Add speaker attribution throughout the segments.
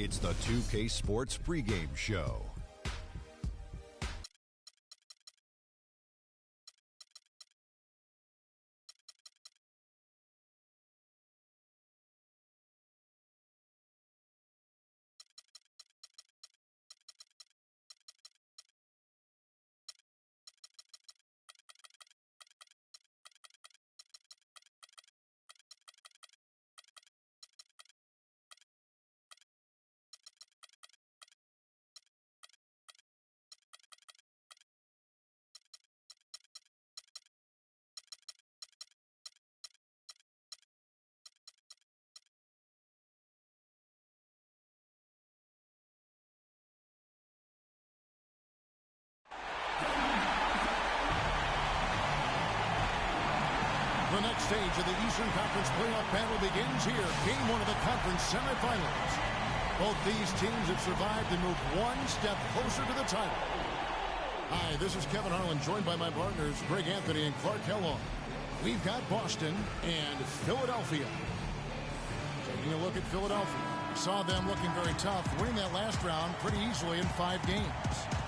Speaker 1: It's the 2K Sports pregame show.
Speaker 2: The next stage of the Eastern Conference playoff battle begins here. Game one of the conference semifinals. Both these teams have survived and moved one step closer to the title. Hi, this is Kevin Harlan, joined by my partners Greg Anthony and Clark Kellogg. We've got Boston and Philadelphia. Taking a look at Philadelphia. We saw them looking very tough, winning that last round pretty easily in 5 games.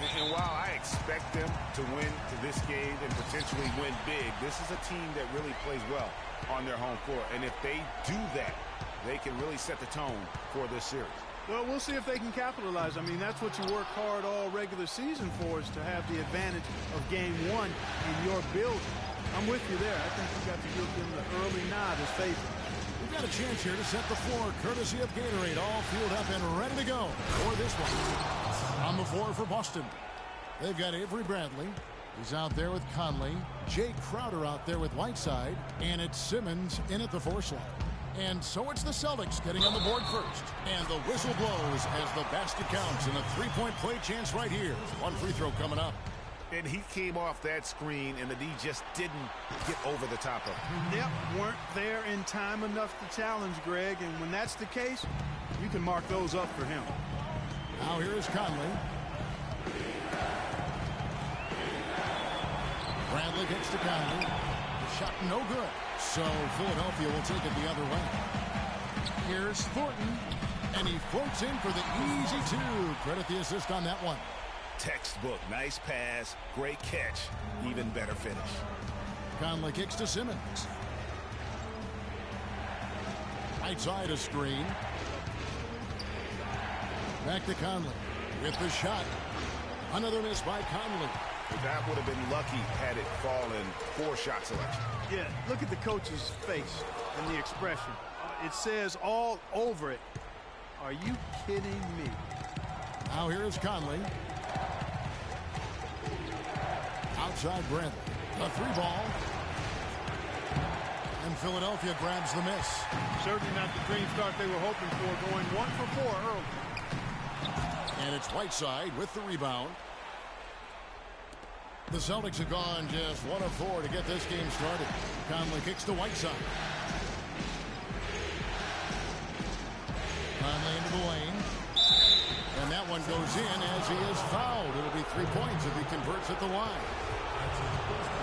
Speaker 3: And while I expect them to win to this game and potentially win big, this is a team that really plays well on their home floor. And if they do that, they can really set the tone for this series.
Speaker 4: Well, we'll see if they can capitalize. I mean, that's what you work hard all regular season for, is to have the advantage of game one in your building. I'm with you there. I think you got to give them the early nod as favorites.
Speaker 2: We've got a chance here to set the floor, courtesy of Gatorade, all fueled up and ready to go for this one. On the floor for Boston, they've got Avery Bradley. He's out there with Conley. Jay Crowder out there with Whiteside. And it's Simmons in at the 4 slot. And so it's the Celtics getting on the board first. And the whistle blows as the basket counts, and a 3-point play chance right here. One free throw coming up.
Speaker 3: And he came off that screen, and the D just didn't get over the top of him.
Speaker 4: Yep, weren't there in time enough to challenge Greg. And when that's the case, you can mark those up for him.
Speaker 2: Now here is Conley. Bradley gets to Conley. The shot no good. So Philadelphia will take it the other way. Here's Thornton. And he floats in for the easy 2. Credit the assist on that one.
Speaker 3: Textbook. Nice pass. Great catch. Even better finish.
Speaker 2: Conley kicks to Simmons. Right side a screen. Back to Conley with the shot. Another miss by Conley.
Speaker 3: That would have been lucky had it fallen for shot selection.
Speaker 4: Yeah, look at the coach's face and the expression. It says all over it. Are you kidding me?
Speaker 2: Now here is Conley. Outside Bradley. A 3-ball. And Philadelphia grabs the miss.
Speaker 4: Certainly not the dream start they were hoping for, going 1 for 4 early.
Speaker 2: And it's Whiteside with the rebound. The Celtics have gone just 1 of 4 to get this game started. Conley kicks to Whiteside. Conley into the lane. And that one goes in as he is fouled. It'll be 3 points if he converts at the line.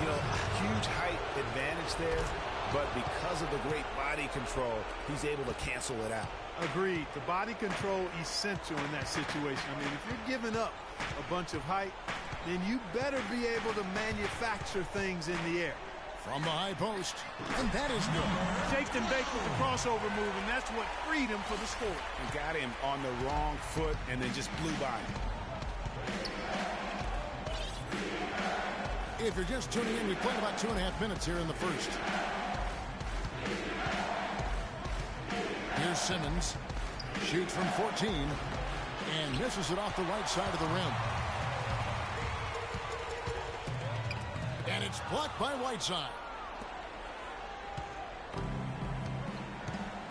Speaker 3: You know, huge height advantage there, but because of the great body control, he's able to cancel it out.
Speaker 4: Agreed. The body control essential in that situation. I mean, if you're giving up a bunch of height, then you better be able to manufacture things in the air.
Speaker 2: From the high post, and that is good.
Speaker 4: Shaked and baked with the crossover move, and that's what freed him for the score.
Speaker 3: He got him on the wrong foot and then just blew by him.
Speaker 2: If you're just tuning in, we played about 2.5 minutes here in the first. Here's Simmons. Shoots from 14 and misses it off the right side of the rim. And it's blocked by Whiteside.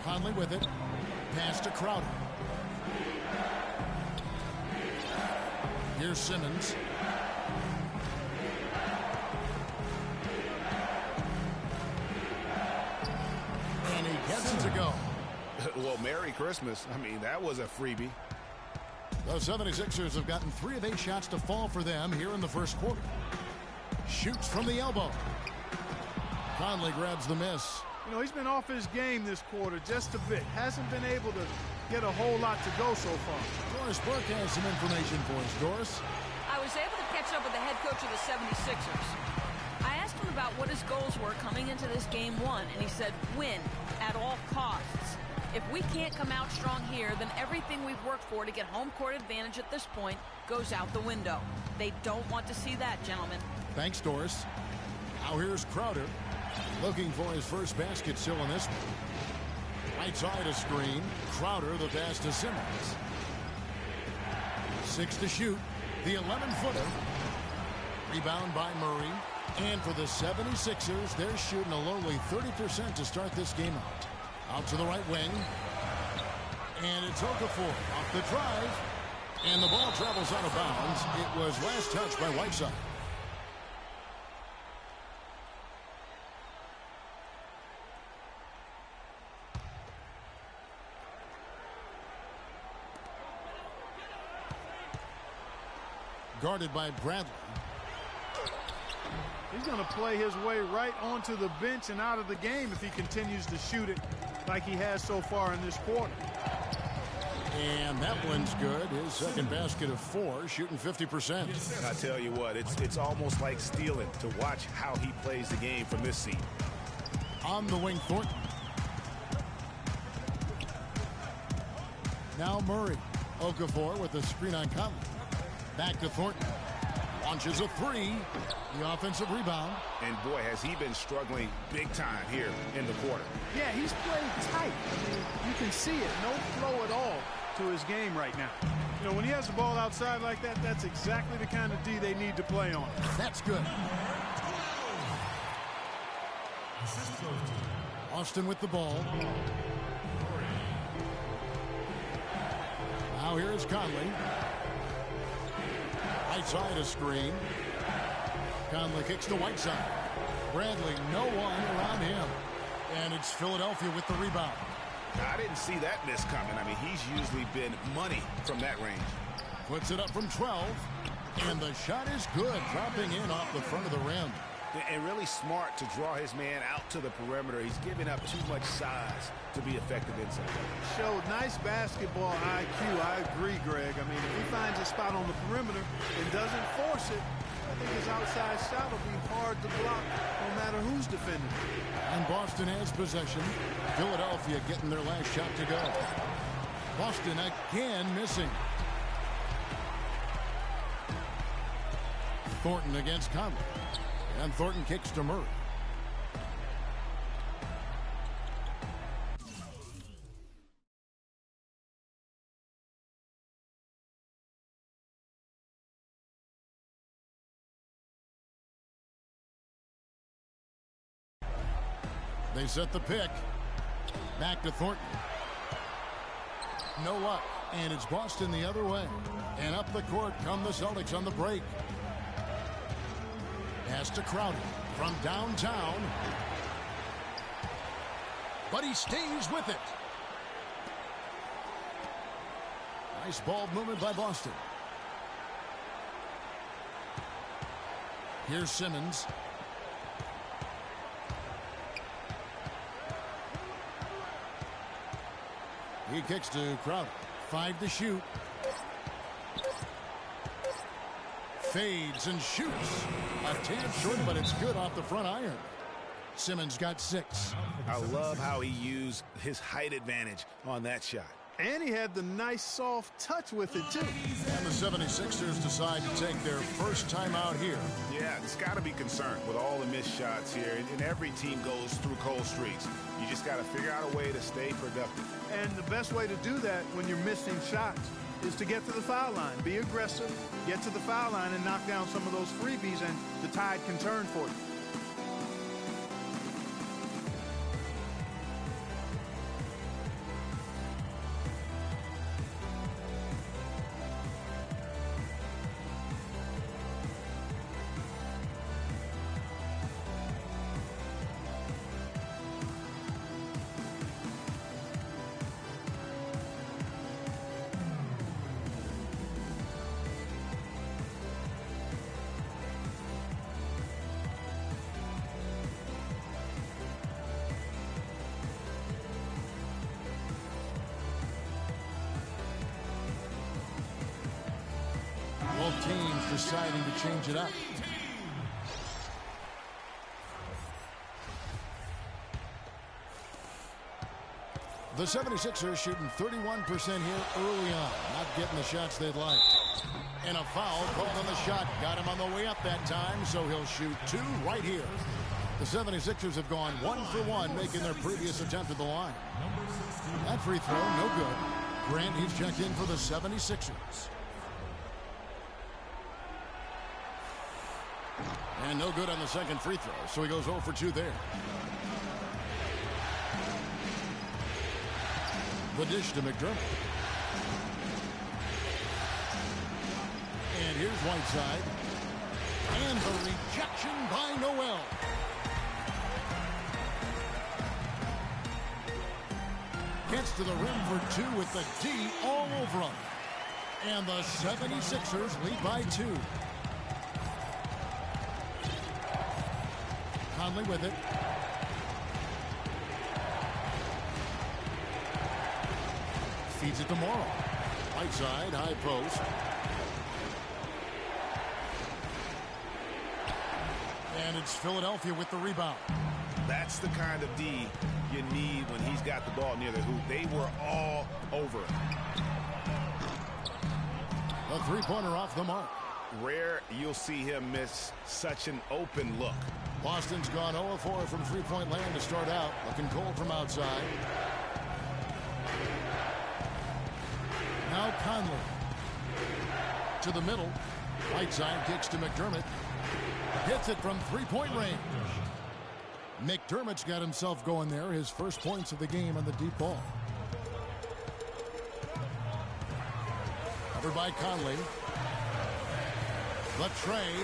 Speaker 2: Conley with it. Pass to Crowder. Here's Simmons. And he gets it to go.
Speaker 3: Well, Merry Christmas. I mean, that was a freebie.
Speaker 2: The 76ers have gotten 3 of 8 shots to fall for them here in the first quarter. Shoots from the elbow. Conley grabs the miss.
Speaker 4: You know, he's been off his game this quarter just a bit. Hasn't been able to get a whole lot to go so far.
Speaker 2: Doris Burke has some information for us. Doris?
Speaker 5: I was able to catch up with the head coach of the 76ers. I asked him about what his goals were coming into this game one, and he said win at all costs. If we can't come out strong here, then everything we've worked for to get home court advantage at this point goes out the window. They don't want to see that, gentlemen.
Speaker 2: Thanks, Doris. Now here's Crowder, looking for his first basket still in this one. Right side a screen. Crowder, the pass to Simmons. 6 to shoot. The 11-footer. Rebound by Murray. And for the 76ers, they're shooting a lowly 30% to start this game out. Out to the right wing. And it's Okafor off the drive. And the ball travels out of bounds. It was last touched by Whiteside. Guarded by Bradley.
Speaker 4: He's going to play his way right onto the bench and out of the game if he continues to shoot it like he has so far in this quarter.
Speaker 2: And that one's good. His second basket of 4, shooting 50%.
Speaker 3: I tell you what, it's almost like stealing to watch how he plays the game from this seat.
Speaker 2: On the wing, Thornton. Now Murray. Okafor with the screen on Conley. Back to Thornton. Launches a 3. The offensive rebound.
Speaker 3: And boy, has he been struggling big time here in the quarter.
Speaker 4: Yeah, he's played tight. I mean, you can see it. No flow at all to his game right now. You know, when he has the ball outside like that, that's exactly the kind of D they need to play on.
Speaker 2: That's good. Austin with the ball. Now here's Conley. Right side a screen. Conley kicks to Whiteside. Bradley, no one around him. And it's Philadelphia with the rebound.
Speaker 3: I didn't see that miss coming. I mean, he's usually been money from that range.
Speaker 2: Puts it up from 12. And the shot is good, dropping in off the front of the rim.
Speaker 3: And really smart to draw his man out to the perimeter. He's giving up too much size to be effective inside.
Speaker 4: Showed nice basketball IQ. I agree, Greg. I mean, if he finds a spot on the perimeter and doesn't force it, I think his outside shot will be hard to block no matter who's defending.
Speaker 2: And Boston has possession. Philadelphia getting their last shot to go. Boston again missing. Thornton against Conley. And Thornton kicks to Murray. They set the pick. Back to Thornton. No luck. And it's Boston the other way. And up the court come the Celtics on the break. Pass to Crowder from downtown. But he stays with it. Nice ball movement by Boston. Here's Simmons. He kicks to Crowder. 5 to shoot. Fades and shoots. A tad short, but it's good off the front iron. Simmons got 6.
Speaker 3: I love how he used his height advantage on that shot.
Speaker 4: And he had the nice soft touch with it, too.
Speaker 2: And the 76ers decide to take their first time out here.
Speaker 3: Yeah, it's got to be concerned with all the missed shots here. And every team goes through cold streaks. You just got to figure out a way to stay productive.
Speaker 4: And the best way to do that when you're missing shots is to get to the foul line. Be aggressive, get to the foul line, and knock down some of those freebies, and the tide can turn for you.
Speaker 2: deciding to change it up. The 76ers shooting 31% here early on. Not getting the shots they'd like. And a foul called on the shot. Got him on the way up that time, so he'll shoot 2 right here. The 76ers have gone 1 for 1, making their previous attempt at the line. That free throw, no good. Grant, he's checked in for the 76ers. And no good on the second free throw, so he goes 0 for 2 there. The dish to McDermott. And here's Whiteside. And the rejection by Noel. Gets to the rim for 2 with the D all over him. And the 76ers lead by 2. Conley with it. Feeds it to Morrow. Whiteside, high post. And it's Philadelphia with the rebound.
Speaker 3: That's the kind of D you need when he's got the ball near the hoop. They were all over it.
Speaker 2: A three-pointer off the mark.
Speaker 3: Rare you'll see him miss such an open look.
Speaker 2: Boston's gone 0-4 from three-point land to start out. Looking cold from outside. Now Conley. To the middle. Whiteside kicks to McDermott. Hits it from three-point range. McDermott's got himself going there. His first points of the game on the deep ball. Covered by Conley. The tray.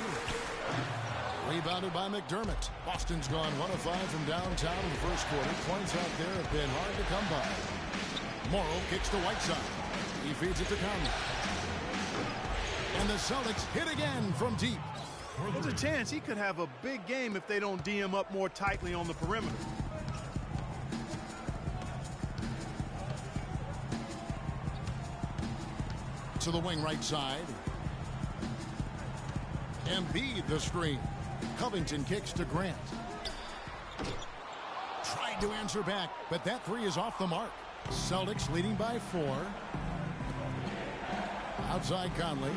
Speaker 2: Rebounded by McDermott. Boston's gone 1 of 5 from downtown in the first quarter. Points out there have been hard to come by. Morrow kicks to Whiteside. He feeds it to Conley. And the Celtics hit again from deep.
Speaker 4: There's a chance he could have a big game if they don't D him up more tightly on the perimeter.
Speaker 2: To the wing right side. Embiid the screen. Covington kicks to Grant. Tried to answer back, but that three is off the mark. Celtics leading by 4. Outside Conley.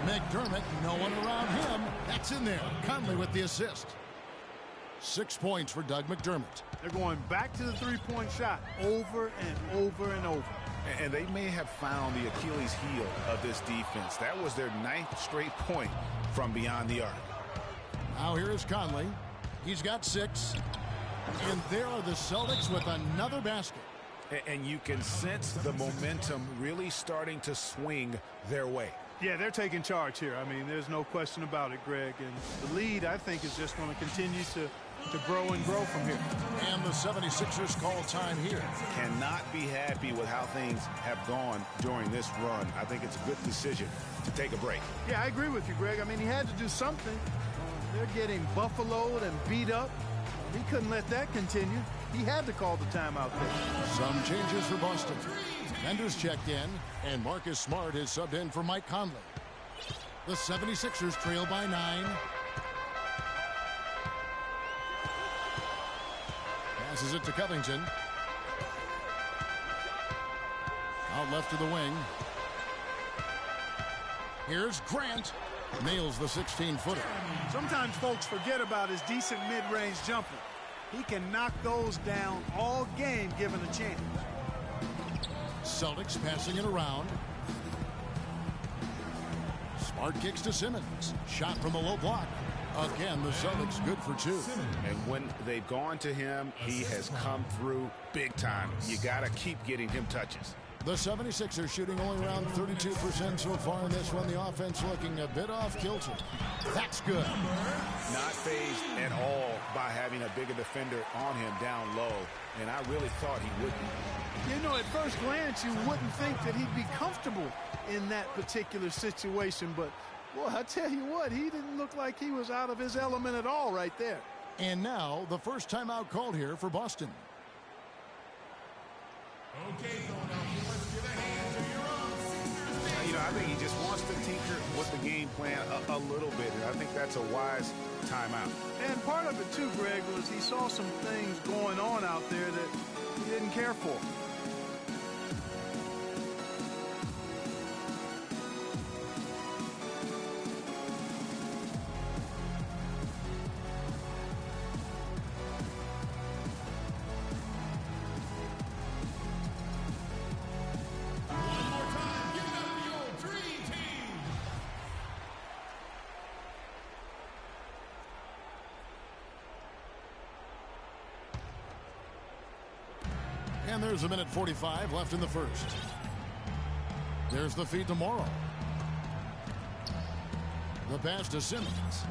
Speaker 2: McDermott, no one around him. That's in there. Conley with the assist. 6 points for Doug McDermott.
Speaker 4: They're going back to the three-point shot over and over and over.
Speaker 3: And they may have found the Achilles heel of this defense. That was their 9th straight point from beyond the arc.
Speaker 2: Now here is Conley. He's got 6. And there are the Celtics with another basket.
Speaker 3: And you can sense the momentum really starting to swing their way.
Speaker 4: Yeah, they're taking charge here. I mean, there's no question about it, Greg. And the lead, I think, is just going to continue to grow and grow from here.
Speaker 2: And the 76ers call time here.
Speaker 3: Cannot be happy with how things have gone during this run. I think it's a good decision to take a break.
Speaker 4: Yeah, I agree with you, Greg. I mean, he had to do something. They're getting buffaloed and beat up. He couldn't let that continue. He had to call the timeout there.
Speaker 2: Some changes for Boston. Benders checked in, and Marcus Smart is subbed in for Mike Conley. The 76ers trail by 9. Passes it to Covington. Out left to the wing. Here's Grant. Nails the 16-footer.
Speaker 4: Sometimes folks forget about his decent mid-range jumper. He can knock those down all game given a chance.
Speaker 2: Celtics passing it around. Smart kicks to Simmons. Shot from the low block. Again, the Celtics good for 2.
Speaker 3: And when they've gone to him, he has come through big time. You got to keep getting him touches.
Speaker 2: The 76ers shooting only around 32% so far in this one. The offense looking a bit off kilter. That's good.
Speaker 3: Not fazed at all by having a bigger defender on him down low. And I really thought he would be.
Speaker 4: You know, at first glance, you wouldn't think that he'd be comfortable in that particular situation. But, boy, I tell you what, he didn't look like he was out of his element at all right there.
Speaker 2: And now the first timeout called here for Boston.
Speaker 3: You know, I think he just wants to tinker with the game plan a little bit, and I think that's a wise timeout.
Speaker 4: And part of it, too, Greg, was he saw some things going on out there that he didn't care for.
Speaker 2: And there's a minute 45 left in the first. There's the feed to Morrow. The pass to Simmons.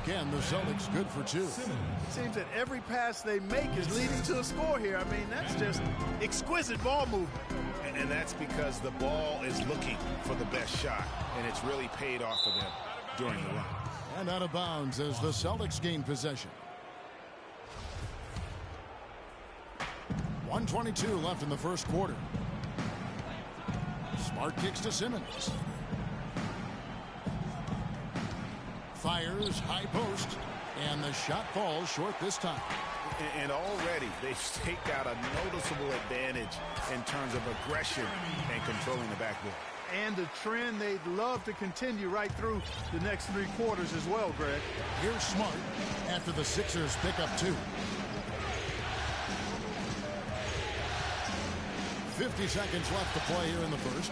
Speaker 2: Again, the Celtics good for two.
Speaker 4: It seems that every pass they make is leading to a score here. I mean, that's just exquisite ball movement.
Speaker 3: And that's because the ball is looking for the best shot, and it's really paid off for them during the run.
Speaker 2: And out of bounds as the Celtics gain possession. 1:22 left in the first quarter. Smart kicks to Simmons. Fires high post, and the shot falls short this time.
Speaker 3: And already they've staked out a noticeable advantage in terms of aggression and controlling the backboard.
Speaker 4: And a trend they'd love to continue right through the next 3 quarters as well, Greg.
Speaker 2: Here's Smart after the Sixers pick up 2. 50 seconds left to play here in the first.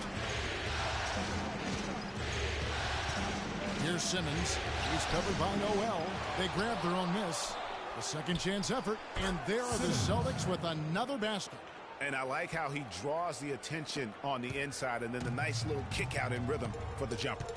Speaker 2: Here's Simmons. He's covered by Noel. They grab their own miss. A second chance effort. And there are the Celtics with another basket.
Speaker 3: And I like how he draws the attention on the inside and then the nice little kick out in rhythm for the jumper.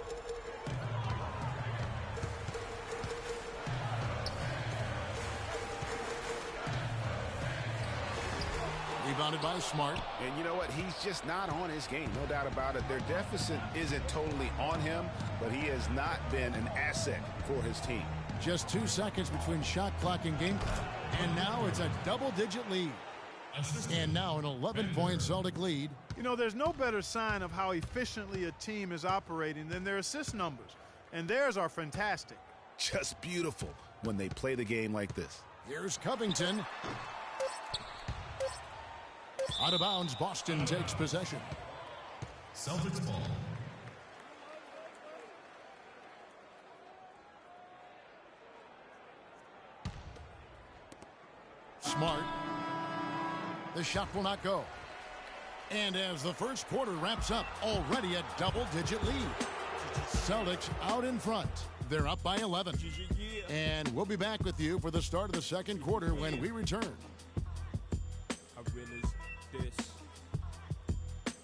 Speaker 2: Rebounded by Smart.
Speaker 3: And you know what? He's just not on his game. No doubt about it. Their deficit isn't totally on him, but he has not been an asset for his team.
Speaker 2: Just 2 seconds between shot clock and game clock. And now it's a double-digit lead. And now an 11-point Celtic lead.
Speaker 4: You know, there's no better sign of how efficiently a team is operating than their assist numbers. And theirs are fantastic.
Speaker 3: Just beautiful when they play the game like this.
Speaker 2: Here's Covington. Out of bounds, Boston takes possession.
Speaker 6: Celtics ball.
Speaker 2: Smart. The shot will not go. And as the first quarter wraps up, already a double-digit lead. Celtics out in front. They're up by 11. And we'll be back with you for the start of the second quarter when we return.
Speaker 7: I realize this.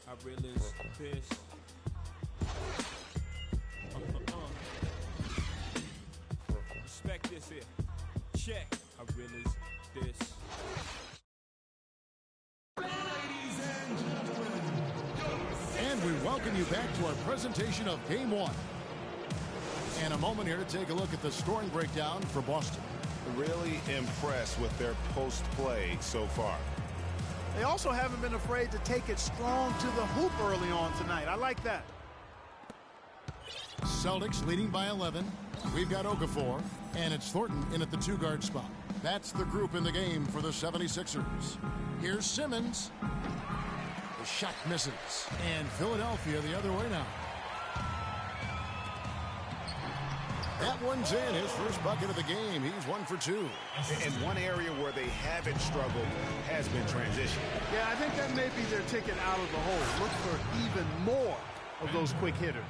Speaker 7: I realize this. Respect this here. Check. I realize this.
Speaker 2: And we welcome you back to our presentation of Game 1. And a moment here to take a look at the scoring breakdown for Boston.
Speaker 3: Really impressed with their post play so far.
Speaker 4: They also haven't been afraid to take it strong to the hoop early on tonight. I like that.
Speaker 2: Celtics leading by 11. We've got Okafor, and it's Thornton in at the 2-guard spot. That's the group in the game for the 76ers. Here's Simmons. The shot misses. And Philadelphia the other way now. That one's in, his first bucket of the game. He's 1 for 2.
Speaker 3: And one area where they haven't struggled has been transition.
Speaker 4: Yeah, I think that may be their ticket out of the hole. Look for even more of those quick hitters.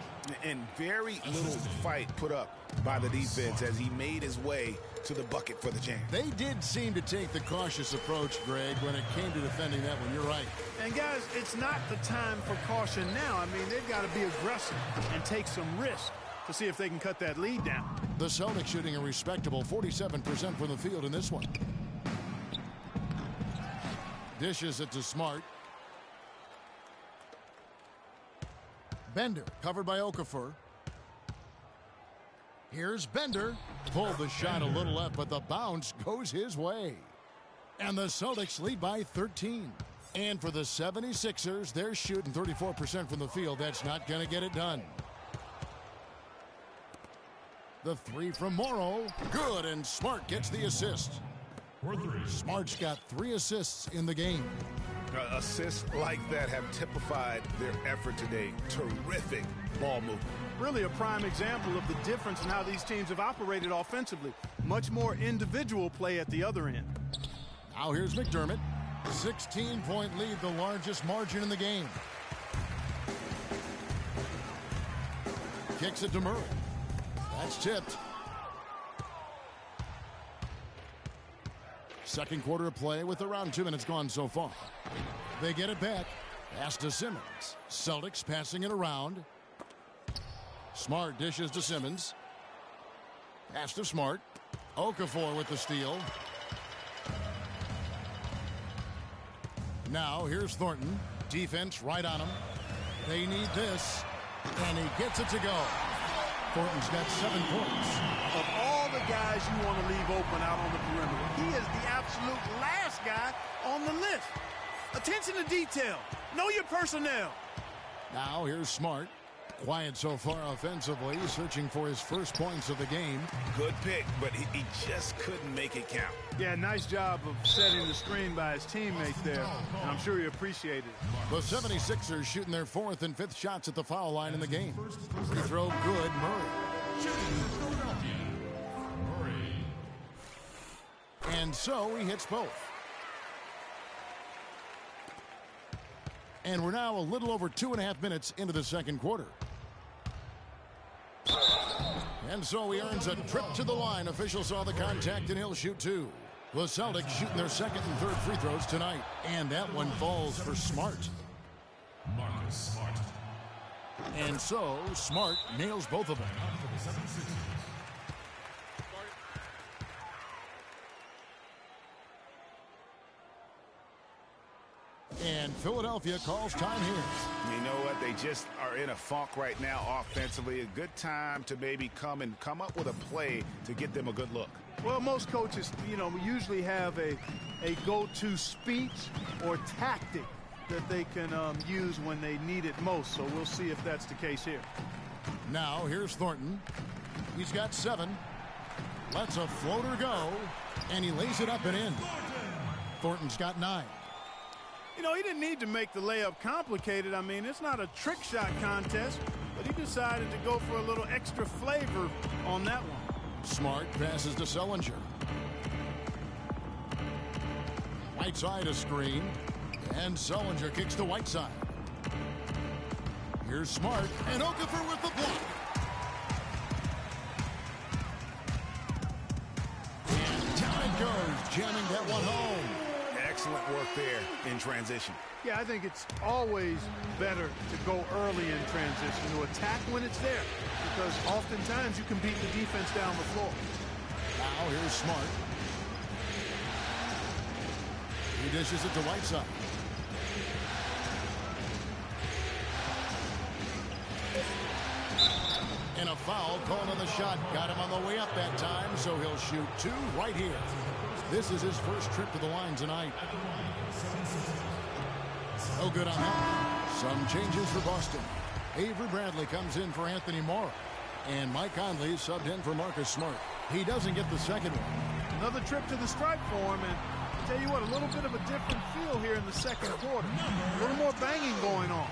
Speaker 3: And very little fight put up by the defense as he made his way to the bucket for the jam.
Speaker 2: They did seem to take the cautious approach, Greg, when it came to defending that one. You're right.
Speaker 4: And, guys, it's not the time for caution now. I mean, they've got to be aggressive and take some risk to see if they can cut that lead down.
Speaker 2: The Celtics shooting a respectable 47% from the field in this one. Dishes it to Smart. Bender covered by Okafor. Here's Bender. Pulled the shot a little left, but the bounce goes his way. And the Celtics lead by 13. And for the 76ers, they're shooting 34% from the field. That's not going to get it done. The three from Morrow. Good, and Smart gets the assist. Smart's got 3 assists in the game.
Speaker 3: Assists like that have typified their effort today. Terrific ball movement.
Speaker 4: Really a prime example of the difference in how these teams have operated offensively. Much more individual play at the other end.
Speaker 2: Now here's McDermott. 16-point lead, the largest margin in the game. Kicks it to Murray. That's tipped. Second quarter of play with around 2 minutes gone so far. They get it back. Pass to Simmons. Celtics passing it around. Smart dishes to Simmons. Pass to Smart. Okafor with the steal. Now here's Thornton. Defense right on him. They need this. And he gets it to go. Thornton's got 7 points.
Speaker 4: Of all the guys you want to leave open out on the perimeter, he is the absolute last guy on the list. Attention to detail. Know your personnel.
Speaker 2: Now here's Smart. Quiet so far offensively, searching for his first points of the game.
Speaker 3: Good pick, but he just couldn't make it count.
Speaker 4: Yeah, nice job of setting the screen by his teammates there, and I'm sure he appreciated it.
Speaker 2: The 76ers shooting their 4th and 5th shots at the foul line in the game. Free throw good, Murray. And so he hits both. And we're now a little over 2.5 minutes into the second quarter. And so he earns a trip to the line. Officials saw the contact, and he'll shoot 2. The Celtics shooting their 2nd and 3rd free throws tonight. And that one falls for Smart.
Speaker 6: Marcus Smart.
Speaker 2: And so Smart nails both of them. And Philadelphia calls time here.
Speaker 3: You know what? They just are in a funk right now offensively. A good time to maybe come up with a play to get them a good look.
Speaker 4: Well, most coaches, usually have a go-to speech or tactic that they can use when they need it most. So we'll see if that's the case here.
Speaker 2: Now here's Thornton. He's got 7. Lets a floater go, and he lays it up and in. Thornton's got 9.
Speaker 4: He didn't need to make the layup complicated. I mean, it's not a trick shot contest, but he decided to go for a little extra flavor on that one.
Speaker 2: Smart passes to Sullinger. Whiteside a screen, and Sullinger kicks to Whiteside. Here's Smart, and Okafor with the block. And down it goes, jamming that one home.
Speaker 3: Excellent work there in transition.
Speaker 4: Yeah, I think it's always better to go early in transition, to attack when it's there, because oftentimes you can beat the defense down the floor.
Speaker 2: Now here's Smart. He dishes it to Whiteside. And a foul called on the shot. Got him on the way up that time, so he'll shoot 2 right here. This is his first trip to the line tonight. No good on that. Some changes for Boston. Avery Bradley comes in for Anthony Morrow. And Mike Conley subbed in for Marcus Smart. He doesn't get the second one.
Speaker 4: Another trip to the stripe for him, and I'll tell you what, a little bit of a different feel here in the second quarter. A little more banging going on.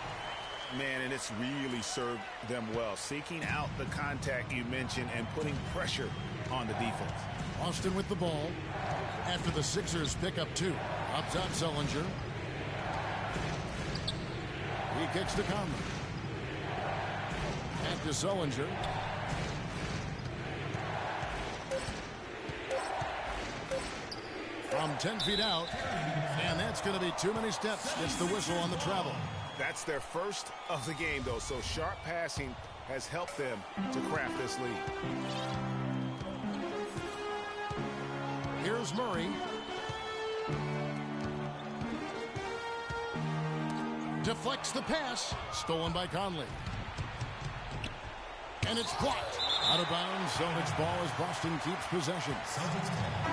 Speaker 3: Man, and it's really served them well. Seeking out the contact you mentioned and putting pressure on the defense.
Speaker 2: Boston with the ball after the Sixers pick up 2. Up top Sullinger. He kicks to Conley. Back to Sullinger. From 10 feet out. And that's going to be too many steps. Gets the whistle on the travel.
Speaker 3: That's their first of the game, though, so sharp passing has helped them to craft this lead.
Speaker 2: Here's Murray. Deflects the pass. Stolen by Conley. And it's blocked. Out of bounds. Celtics ball as Boston keeps possession.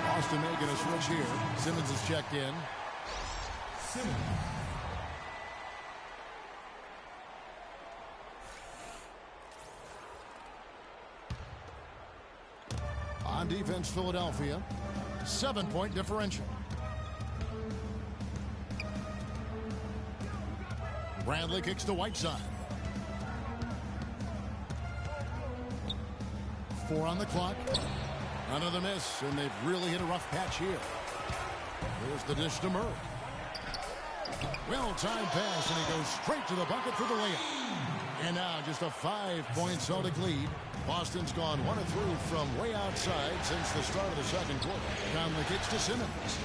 Speaker 2: Boston making a switch here. Simmons is checked in.
Speaker 6: Simmons.
Speaker 2: defense, Philadelphia. 7-point differential. Bradley kicks to Whiteside. 4 on the clock. Another miss, and they've really hit a rough patch here. There's the dish to Murray. Well-timed pass, and he goes straight to the bucket for the layup. And now just a 5-point Celtic lead. Boston's gone 1 of 3 from way outside since the start of the second quarter. Conley kicks to Simmons.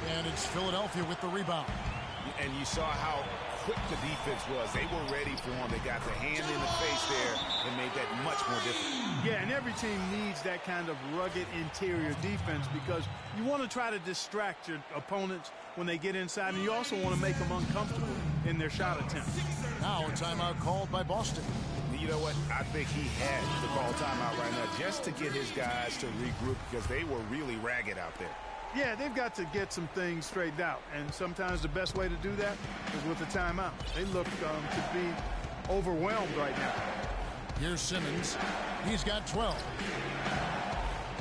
Speaker 2: And it's Philadelphia with the rebound.
Speaker 3: And you saw how quick the defense was. They were ready for him. They got the hand in the face there and made that much more difficult.
Speaker 4: Yeah, and every team needs that kind of rugged interior defense because you want to try to distract your opponents when they get inside, and you also want to make them uncomfortable in their shot attempts.
Speaker 2: Now a timeout called by Boston.
Speaker 3: You know what? I think he had to call timeout right now just to get his guys to regroup because they were really ragged out there.
Speaker 4: Yeah, they've got to get some things straightened out, and sometimes the best way to do that is with a timeout. They look to be overwhelmed right now.
Speaker 2: Here's Simmons. He's got 12.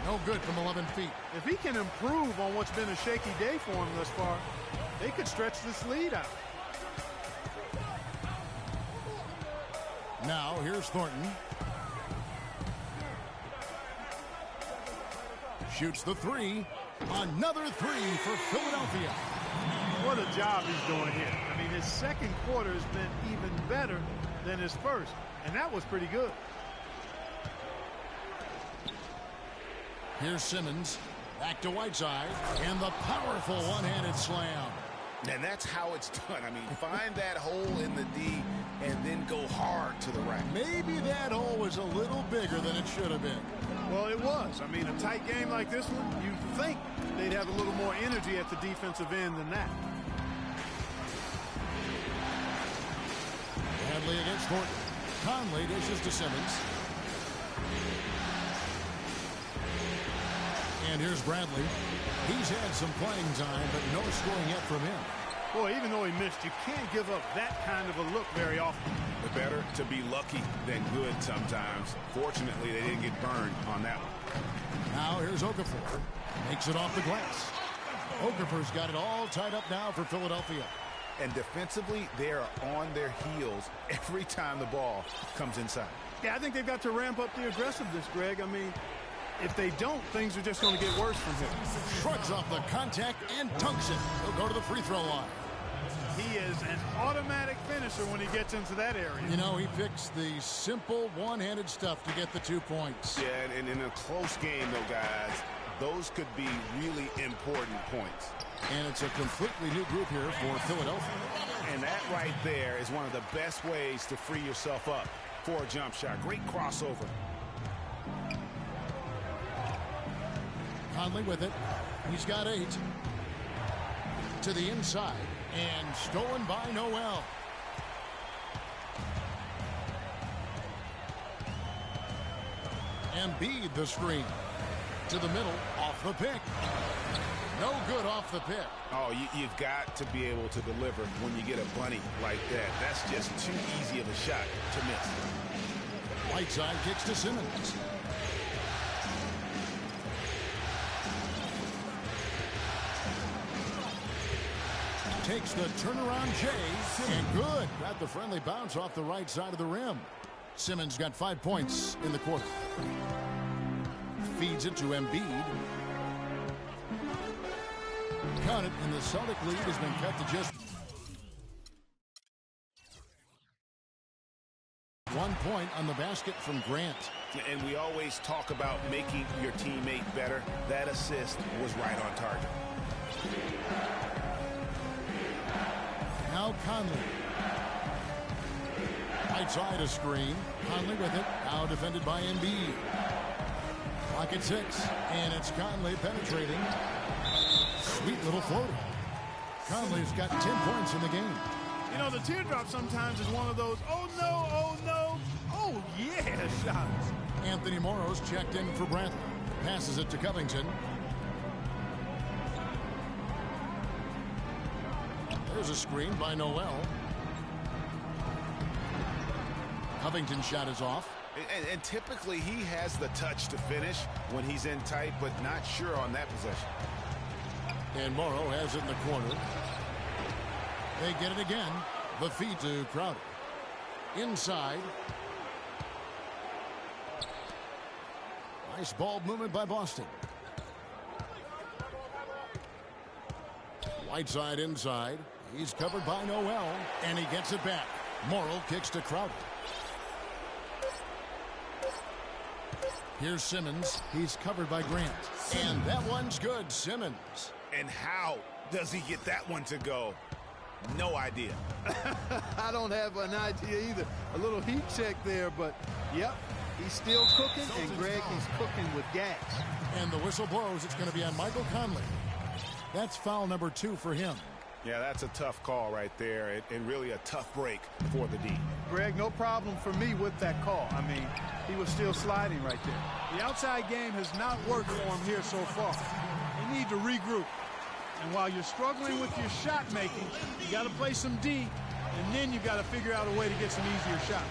Speaker 2: No good from 11 feet.
Speaker 4: If he can improve on what's been a shaky day for him thus far, they could stretch this lead out.
Speaker 2: Now here's Thornton. Shoots the 3. Another 3 for Philadelphia.
Speaker 4: What a job he's doing here. I mean, his second quarter has been even better than his first, and that was pretty good.
Speaker 2: Here's Simmons. Back to Whiteside. And the powerful one-handed slam.
Speaker 3: And that's how it's done. I mean, find that hole in the D and then go hard to the rack.
Speaker 2: Maybe that hole was a little bigger than it should have been.
Speaker 4: Well, it was. I mean, a tight game like this one, you'd think they'd have a little more energy at the defensive end than that.
Speaker 2: Bradley against Thornton. Conley dishes to Simmons. And here's Bradley. He's had some playing time, but no scoring yet from him.
Speaker 4: Boy, even though he missed, you can't give up that kind of a look very often.
Speaker 3: But better to be lucky than good sometimes. Fortunately, they didn't get burned on that one.
Speaker 2: Now here's Okafor. Makes it off the glass. Okafor's got it all tied up now for Philadelphia.
Speaker 3: And defensively, they are on their heels every time the ball comes inside.
Speaker 4: Yeah, I think they've got to ramp up the aggressiveness, Greg. I mean, if they don't, things are just going to get worse from here.
Speaker 2: Shrugs off the contact and dunks it. He'll go to the free throw line.
Speaker 4: He is an automatic finisher when he gets into that area.
Speaker 2: You know, he picks the simple one-handed stuff to get the 2 points.
Speaker 3: Yeah, and in a close game, though, guys, those could be really important points.
Speaker 2: And it's a completely new group here for Philadelphia.
Speaker 3: And that right there is one of the best ways to free yourself up for a jump shot. Great crossover.
Speaker 2: Conley with it. He's got 8. To the inside. And stolen by Noel. Embiid the screen. To the middle. Off the pick. No good off the pick.
Speaker 3: Oh, you've got to be able to deliver when you get a bunny like that. That's just too easy of a shot to miss.
Speaker 2: Whiteside kicks to Simmons. Takes the turnaround Jay, and good. Got the friendly bounce off the right side of the rim. Simmons got 5 points in the quarter. Feeds it to Embiid. Cut it, and the Celtic lead has been cut to just 1 point on the basket from Grant.
Speaker 3: And we always talk about making your teammate better. That assist was right on target.
Speaker 2: Now Conley. Right side a screen. Conley with it. Now defended by Embiid. Clock at 6. And it's Conley penetrating. Sweet little floater. Conley's got 10 points in the game.
Speaker 4: You know, the teardrop sometimes is one of those, oh no, oh no, oh yeah shots.
Speaker 2: Anthony Morrow's checked in for Bradley. Passes it to Covington. There's a screen by Noel. Covington's shot is off.
Speaker 3: And typically he has the touch to finish when he's in tight, but not sure on that possession.
Speaker 2: And Morrow has it in the corner. They get it again. The feed to Crowder. Inside. Nice ball movement by Boston. Whiteside inside. He's covered by Noel, and he gets it back. Morrow kicks to Crowder. Here's Simmons. He's covered by Grant. And that one's good. Simmons.
Speaker 3: And how does he get that one to go? No idea.
Speaker 4: I don't have an idea either. A little heat check there, but yep, he's still cooking, and Greg, he's cooking with gas.
Speaker 2: And the whistle blows. It's going to be on Michael Conley. That's foul number 2 for him.
Speaker 3: Yeah, that's a tough call right there, and really a tough break for the D.
Speaker 4: Greg, no problem for me with that call. I mean, he was still sliding right there. The outside game has not worked for him here so far. They need to regroup. And while you're struggling with your shot making, you got to play some D, and then you got to figure out a way to get some easier shots.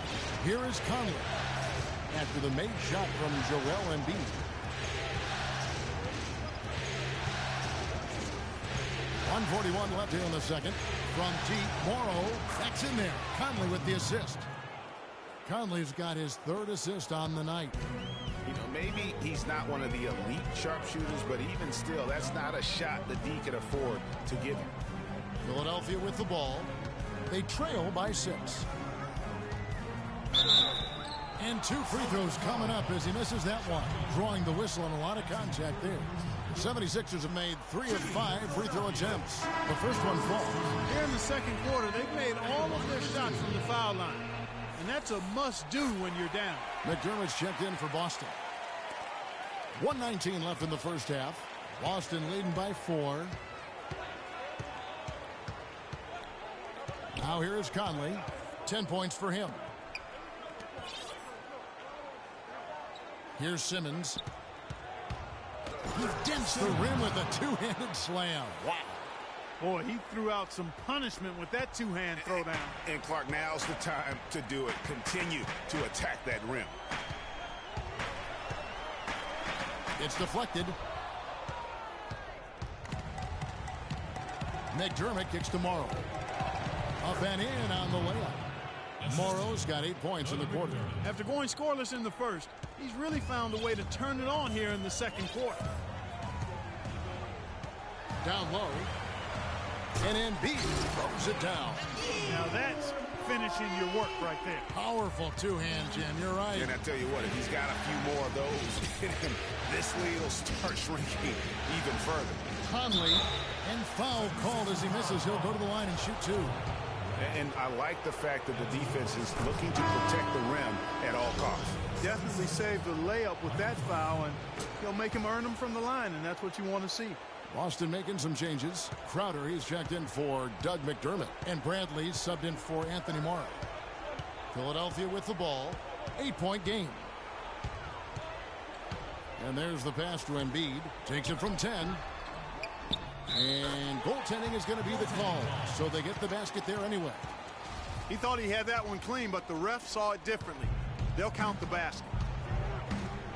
Speaker 2: Here is Conley after the made shot from Joel Embiid. .141 left here in the second. From deep, Morrow, that's in there. Conley with the assist. Conley's got his 3rd assist on the night.
Speaker 3: You know, maybe he's not one of the elite sharpshooters, but even still, that's not a shot the D can afford to give him.
Speaker 2: Philadelphia with the ball. They trail by 6. And 2 free throws coming up as he misses that one. Drawing the whistle and a lot of contact there. The 76ers have made 3 of 5 free throw attempts. The first one falls.
Speaker 4: Here in the second quarter, they've made all of their shots from the foul line. And that's a must-do when you're down.
Speaker 2: McDermott's checked in for Boston. 1:19 left in the first half. Boston leading by 4. Now here is Conley. 10 points for him. Here's Simmons. He dents the rim with a 2-handed slam. Wow.
Speaker 4: Boy, he threw out some punishment with that 2-hand throwdown.
Speaker 3: And Clark, now's the time to do it. Continue to attack that rim.
Speaker 2: It's deflected. McDermott kicks to Morrow. Up and in on the layup. Morrow's got 8 points in the quarter.
Speaker 4: After going scoreless in the first, he's really found a way to turn it on here in the second quarter.
Speaker 2: Down low. And Embiid throws it down.
Speaker 4: Now that's finishing your work right there.
Speaker 2: Powerful 2-hand, Jim. You're right.
Speaker 3: And I tell you what, if he's got a few more of those, this lead will start shrinking even further.
Speaker 2: Conley, and foul called as he misses. He'll go to the line and shoot 2.
Speaker 3: And I like the fact that the defense is looking to protect the rim at all costs.
Speaker 4: Definitely saved the layup with that foul, and he'll make him earn them from the line, and that's what you want to see.
Speaker 2: Boston making some changes. Crowder, he's checked in for Doug McDermott. And Bradley's subbed in for Anthony Morrow. Philadelphia with the ball. 8-point game. And there's the pass to Embiid. Takes it from 10. And goaltending is going to be the call. So they get the basket there anyway.
Speaker 4: He thought he had that one clean, but the ref saw it differently. They'll count the basket.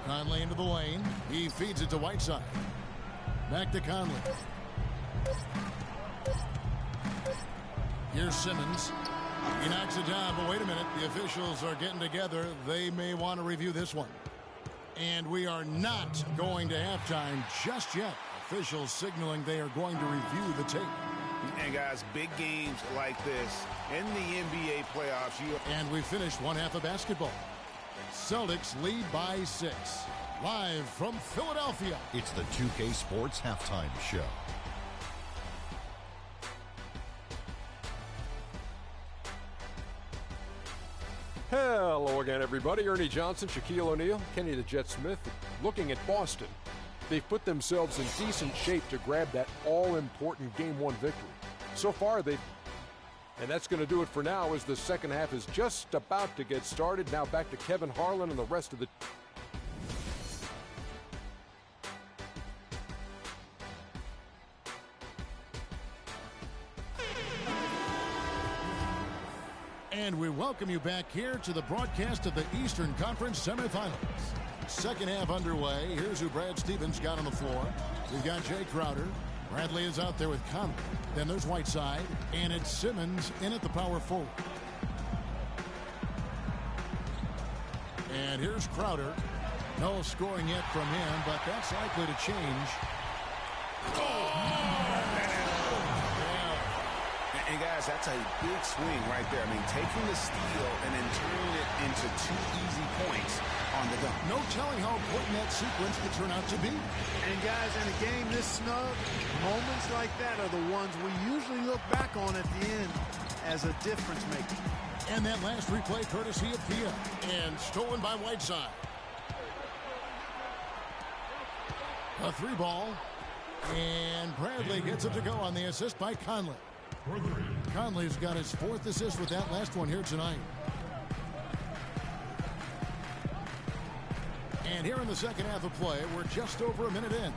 Speaker 2: Conley into the lane. He feeds it to Whiteside. Back to Conley. Here's Simmons. He knocks it down, but wait a minute. The officials are getting together. They may want to review this one. And we are not going to halftime just yet. Officials signaling they are going to review the tape.
Speaker 3: And guys, big games like this in the NBA playoffs.
Speaker 2: And we finished one half of basketball. Celtics lead by 6. Live from Philadelphia.
Speaker 1: It's the 2K Sports Halftime Show.
Speaker 8: Hello again, everybody. Ernie Johnson, Shaquille O'Neal, Kenny the Jet Smith, looking at Boston. They've put themselves in decent shape to grab that all-important Game 1 victory. So far, and that's going to do it for now as the second half is just about to get started. Now back to Kevin Harlan and the rest of the...
Speaker 2: And we welcome you back here to the broadcast of the Eastern Conference semifinals. Second half underway. Here's who Brad Stevens got on the floor. We've got Jay Crowder. Bradley is out there with Conley. Then there's Whiteside. And it's Simmons in at the power forward. And here's Crowder. No scoring yet from him, but that's likely to change.
Speaker 3: And guys, that's a big swing right there. I mean, taking the steal and then turning it into 2 easy points on the go.
Speaker 2: No telling how important that sequence could turn out to be.
Speaker 4: And guys, in a game this snug, moments like that are the ones we usually look back on at the end as a difference maker.
Speaker 2: And that last replay courtesy of Pia. And stolen by Whiteside. A 3-ball. And Bradley gets it to go on the assist by Conley. Conley's got his 4th assist with that last one here tonight. And here in the second half of play, we're just over a minute in.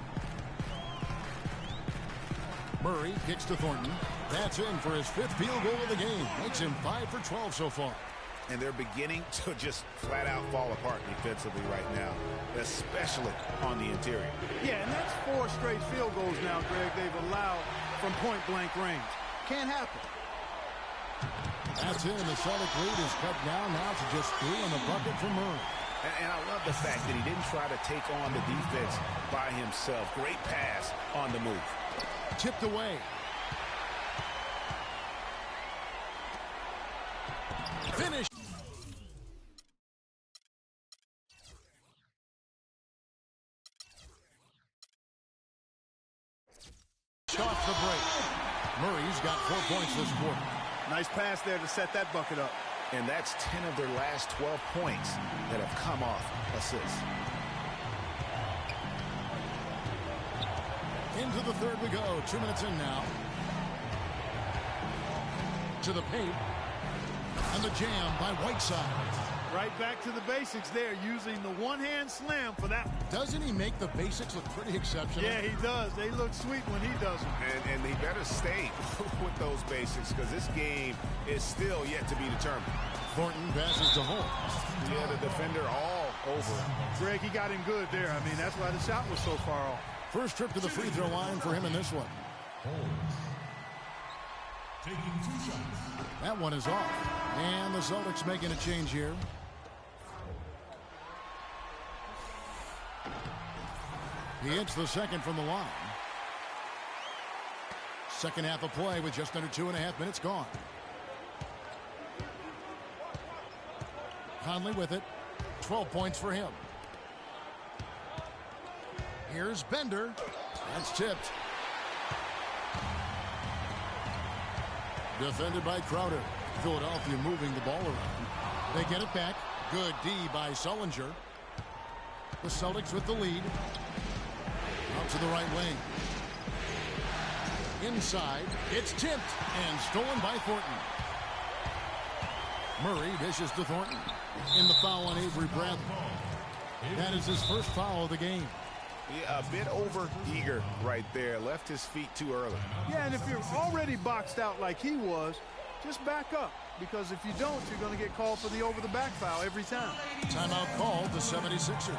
Speaker 2: Murray kicks to Thornton. That's in for his 5th field goal of the game. Makes him 5 for 12 so far.
Speaker 3: And they're beginning to just flat out fall apart defensively right now, especially on the interior.
Speaker 4: Yeah, and that's 4 straight field goals now, Greg, they've allowed from point-blank range. Can't happen.
Speaker 2: That's in. The Celtic lead is cut down now to just 3 on the bucket for Murray.
Speaker 3: And I love the fact that he didn't try to take on the defense by himself. Great pass on the move.
Speaker 2: Tipped away. Finish. Off the break. Murray's got 4 points this quarter.
Speaker 4: Nice pass there to set that bucket up.
Speaker 3: And that's 10 of their last 12 points that have come off assists.
Speaker 2: Into the third we go. 2 minutes in now. To the paint. And the jam by Whiteside.
Speaker 4: Right back to the basics there, using the one-hand slam for that.
Speaker 2: Doesn't he make the basics look pretty exceptional?
Speaker 4: Yeah, he does. They look sweet when he does them.
Speaker 3: And he better stay with those basics because this game is still yet to be determined.
Speaker 2: Thornton passes to Holmes.
Speaker 3: Yeah, the defender all over him.
Speaker 4: Greg, he got him good there. I mean, that's why the shot was so far off.
Speaker 2: First trip to the free throw line for him in this one.
Speaker 6: Holmes. Taking 2 shots.
Speaker 2: That one is off. And the Celtics making a change here. He hits the second from the line. Second half of play with just under 2.5 minutes gone. Conley with it. 12 points for him. Here's Bender. That's tipped. Defended by Crowder. Philadelphia moving the ball around. They get it back. Good D by Sullinger. The Celtics with the lead. Out to the right wing. Inside. It's tipped and stolen by Thornton. Murray dishes to Thornton. In the foul on Avery Bradley. That is his first foul of the game.
Speaker 3: Yeah, a bit over-eager right there. Left his feet too early.
Speaker 4: Yeah, and if you're already boxed out like he was, just back up. Because if you don't, you're going to get called for the over-the-back foul every time.
Speaker 2: Timeout called the 76ers.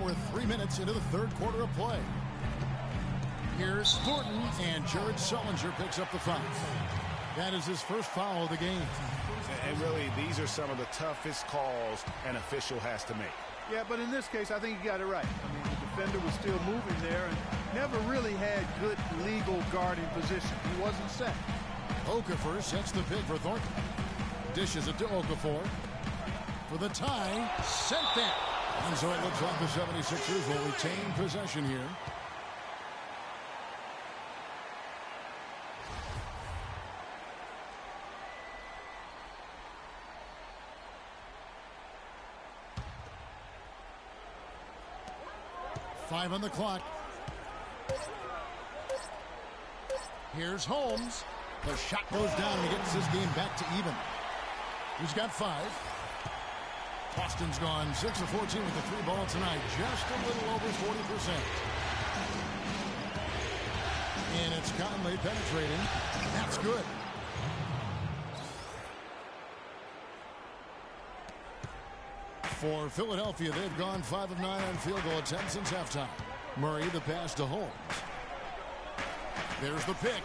Speaker 2: we're 3 minutes into the third quarter of play. Here's Thornton, and Jared Sullinger picks up the foul. That is his first foul of the game.
Speaker 3: And really, these are some of the toughest calls an official has to make.
Speaker 4: Yeah, but in this case, I think he got it right. I mean, the defender was still moving there and never really had good legal guarding position. He wasn't set.
Speaker 2: Okafor sets the pick for Thornton. Dishes it to Okafor. For the tie, sent that. And so it looks like the 76ers will retain possession here. Five on the clock. Here's Holmes. The shot goes down and he gets his game back to even. He's got 5. Boston's gone 6 of 14 with the 3 ball tonight. Just a little over 40%. And it's Conley penetrating. That's good. For Philadelphia, they've gone 5 of 9 on field goal attempts since halftime. Murray, the pass to Holmes. There's the pick.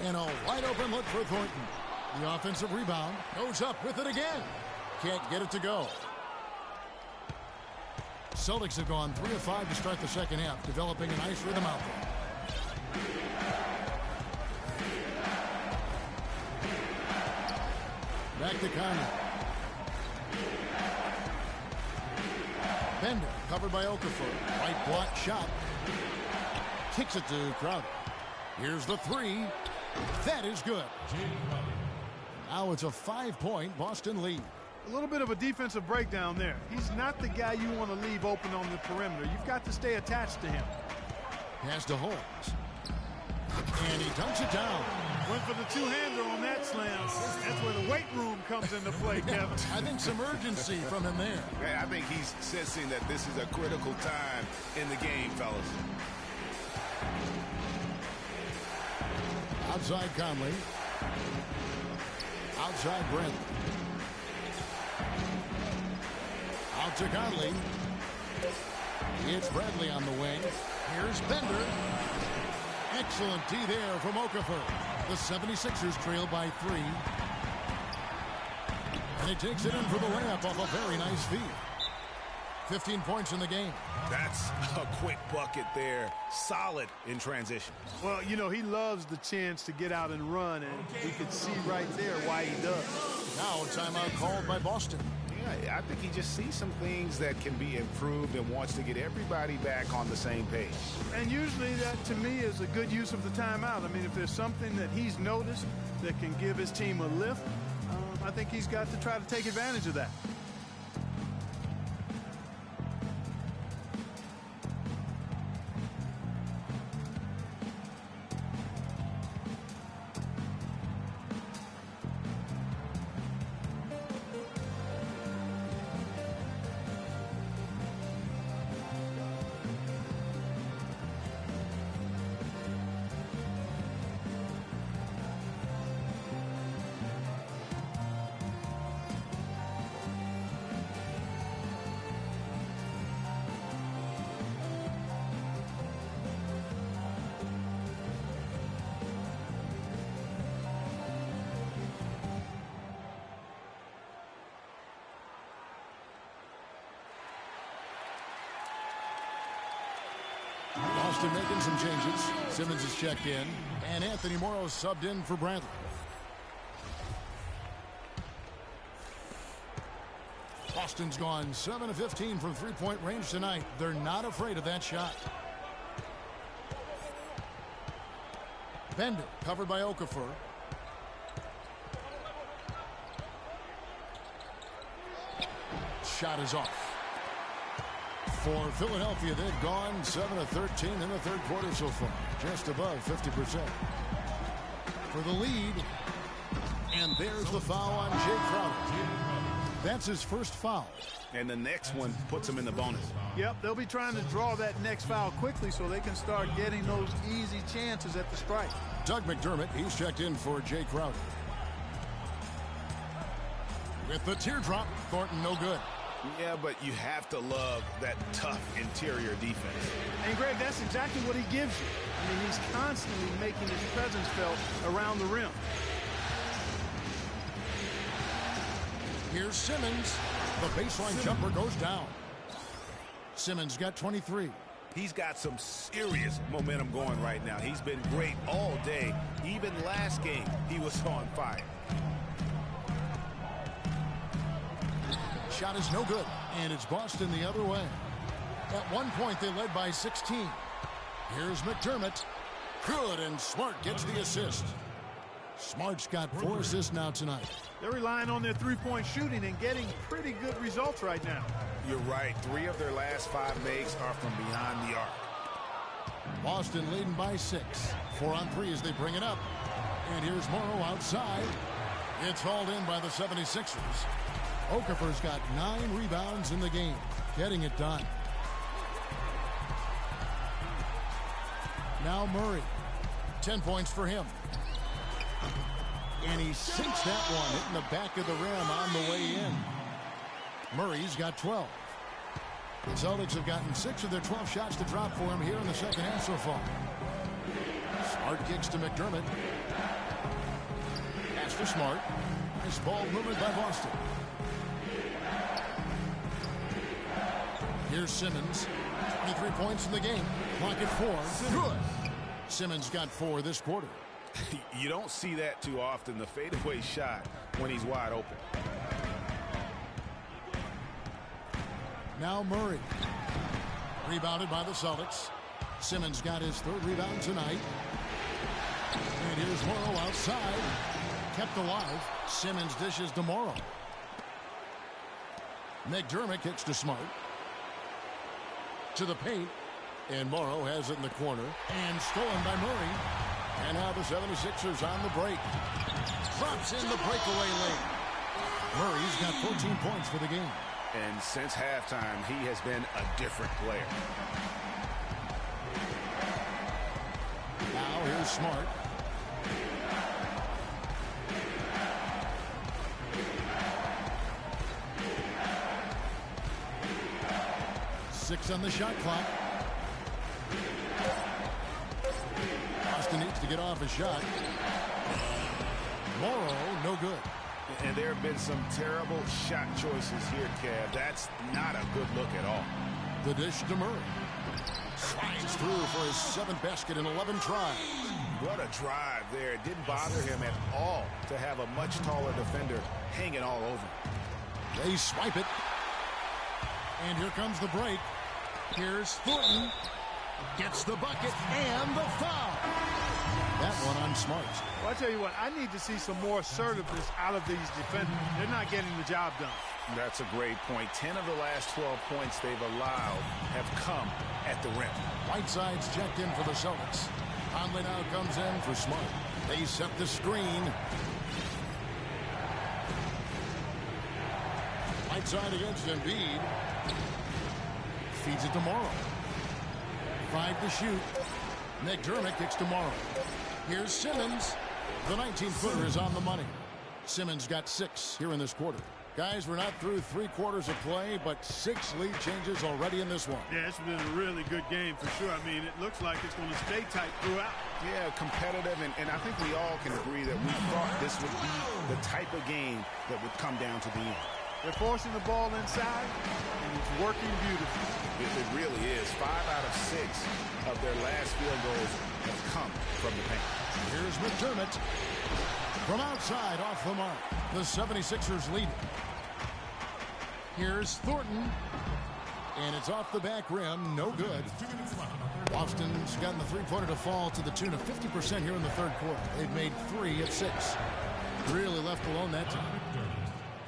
Speaker 2: And a wide open look for Thornton. The offensive rebound goes up with it again. Can't get it to go. Celtics have gone 3 of 5 to start the second half, developing a nice rhythm out there. Back to Conley. Bender covered by Okafor. Right block shot. Kicks it to Crowder. Here's the 3. That is good. Now it's a 5-point Boston lead.
Speaker 4: A little bit of a defensive breakdown there. He's not the guy you want to leave open on the perimeter. You've got to stay attached to him.
Speaker 2: Pass to Holmes. And he dunks it down.
Speaker 4: Went for the two-hander on that slam. That's where the weight room comes into play, Kevin.
Speaker 2: I think some urgency from him there.
Speaker 3: Yeah, I think he's sensing that this is a critical time in the game, fellas.
Speaker 2: Outside Conley. Outside Brent. Out to Conley. It's Bradley on the wing. Here's Bender. Excellent D there from Okafor. The 76ers trail by 3. And he takes it in for the layup off a very nice feed. 15 points in the game.
Speaker 3: That's a quick bucket there. Solid in transition.
Speaker 4: Well, you know, he loves the chance to get out and run, and we could see right there why he does.
Speaker 2: Now a timeout called by Boston.
Speaker 3: Yeah, I think he just sees some things that can be improved and wants to get everybody back on the same page.
Speaker 4: And usually that, to me, is a good use of the timeout. I mean, if there's something that he's noticed that can give his team a lift, I think he's got to try to take advantage of that.
Speaker 2: Boston making some changes. Simmons is checked in, and Anthony Morrow subbed in for Bradley. Boston's gone 7 of 15 from three-point range tonight. They're not afraid of that shot. Bender covered by Okafor. Shot is off. For Philadelphia, they've gone 7 of 13 in the third quarter so far. Just above 50%. For the lead. And there's the foul on Jay Crowder. That's his first foul.
Speaker 3: And the next one puts him in the bonus.
Speaker 4: Yep, they'll be trying to draw that next foul quickly so they can start getting those easy chances at the strike.
Speaker 2: Doug McDermott, he's checked in for Jay Crowder. With the teardrop, Thornton no good.
Speaker 3: Yeah, but you have to love that tough interior defense.
Speaker 4: And, Greg, that's exactly what he gives you. I mean, he's constantly making his presence felt around the rim.
Speaker 2: Here's Simmons. The baseline jumper goes down. Simmons got 23.
Speaker 3: He's got some serious momentum going right now. He's been great all day. Even last game, he was on fire.
Speaker 2: Shot is no good, and it's Boston the other way. At one point, they led by 16. Here's McDermott. Good, and Smart gets the assist. Smart's got 4 assists now tonight.
Speaker 4: They're relying on their three-point shooting and getting pretty good results right now.
Speaker 3: You're right. 3 of their last 5 makes are from behind the arc.
Speaker 2: Boston leading by 6. 4 on 3 as they bring it up. And here's Morrow outside. It's hauled in by the 76ers. Okafor's got 9 rebounds in the game, getting it done. Now Murray. 10 points for him. And he sinks that one, hitting the back of the rim on the way in. Murray's got 12. The Celtics have gotten 6 of their 12 shots to drop for him here in the second half so far. Smart kicks to McDermott. Pass for Smart. Nice ball movement by Boston. Here's Simmons. 23 points in the game. Clock at 4. Good. Simmons got 4 this quarter.
Speaker 3: You don't see that too often, the fadeaway shot when he's wide open.
Speaker 2: Now Murray. Rebounded by the Celtics. Simmons got his 3rd rebound tonight. And here's Morrow outside. Kept alive. Simmons dishes to Morrow. McDermott kicks to Smart. To the paint. And Morrow has it in the corner. And stolen by Murray. And now the 76ers on the break. Drops in the breakaway lane. Murray's got 14 points for the game.
Speaker 3: And since halftime, he has been a different player.
Speaker 2: Now here's Smart. Six on the shot clock. Boston needs to get off a shot. Morrow, no good.
Speaker 3: And there have been some terrible shot choices here, Kev. That's not a good look at all.
Speaker 2: The dish to Murray. Slides through for his 7th basket in 11 tries.
Speaker 3: What a drive there. It didn't bother him at all to have a much taller defender hanging all over him.
Speaker 2: They swipe it. And here comes the break. Here's Thornton. Gets the bucket and the foul. That one on Smart.
Speaker 4: Well, I tell you what, I need to see some more assertiveness out of these defenders. They're not getting the job done.
Speaker 3: That's a great point. 10 of the last 12 points they've allowed have come at the rim.
Speaker 2: Whiteside's checked in for the Celtics. Conley now comes in for Smart. They set the screen. Whiteside against Embiid. Feeds it to Morrow. 5 to shoot. McDermott kicks to Morrow. Here's Simmons. The 19-footer is on the money. Simmons got 6 here in this quarter. Guys, we're not through 3 quarters of play, but 6 lead changes already in this one.
Speaker 4: Yeah, it's been a really good game for sure. I mean, it looks like it's going to stay tight throughout.
Speaker 3: Yeah, competitive, and I think we all can agree that we thought this would be the type of game that would come down to the end.
Speaker 4: They're forcing the ball inside, and it's working beautifully.
Speaker 3: It really is. 5 out of 6 of their last field goals have come from the paint.
Speaker 2: Here's McDermott. From outside, off the mark. The 76ers lead. Here's Thornton. And it's off the back rim. No good. Boston's gotten the three-pointer to fall to the tune of 50% here in the third quarter. They've made 3 of 6. Really left alone that time.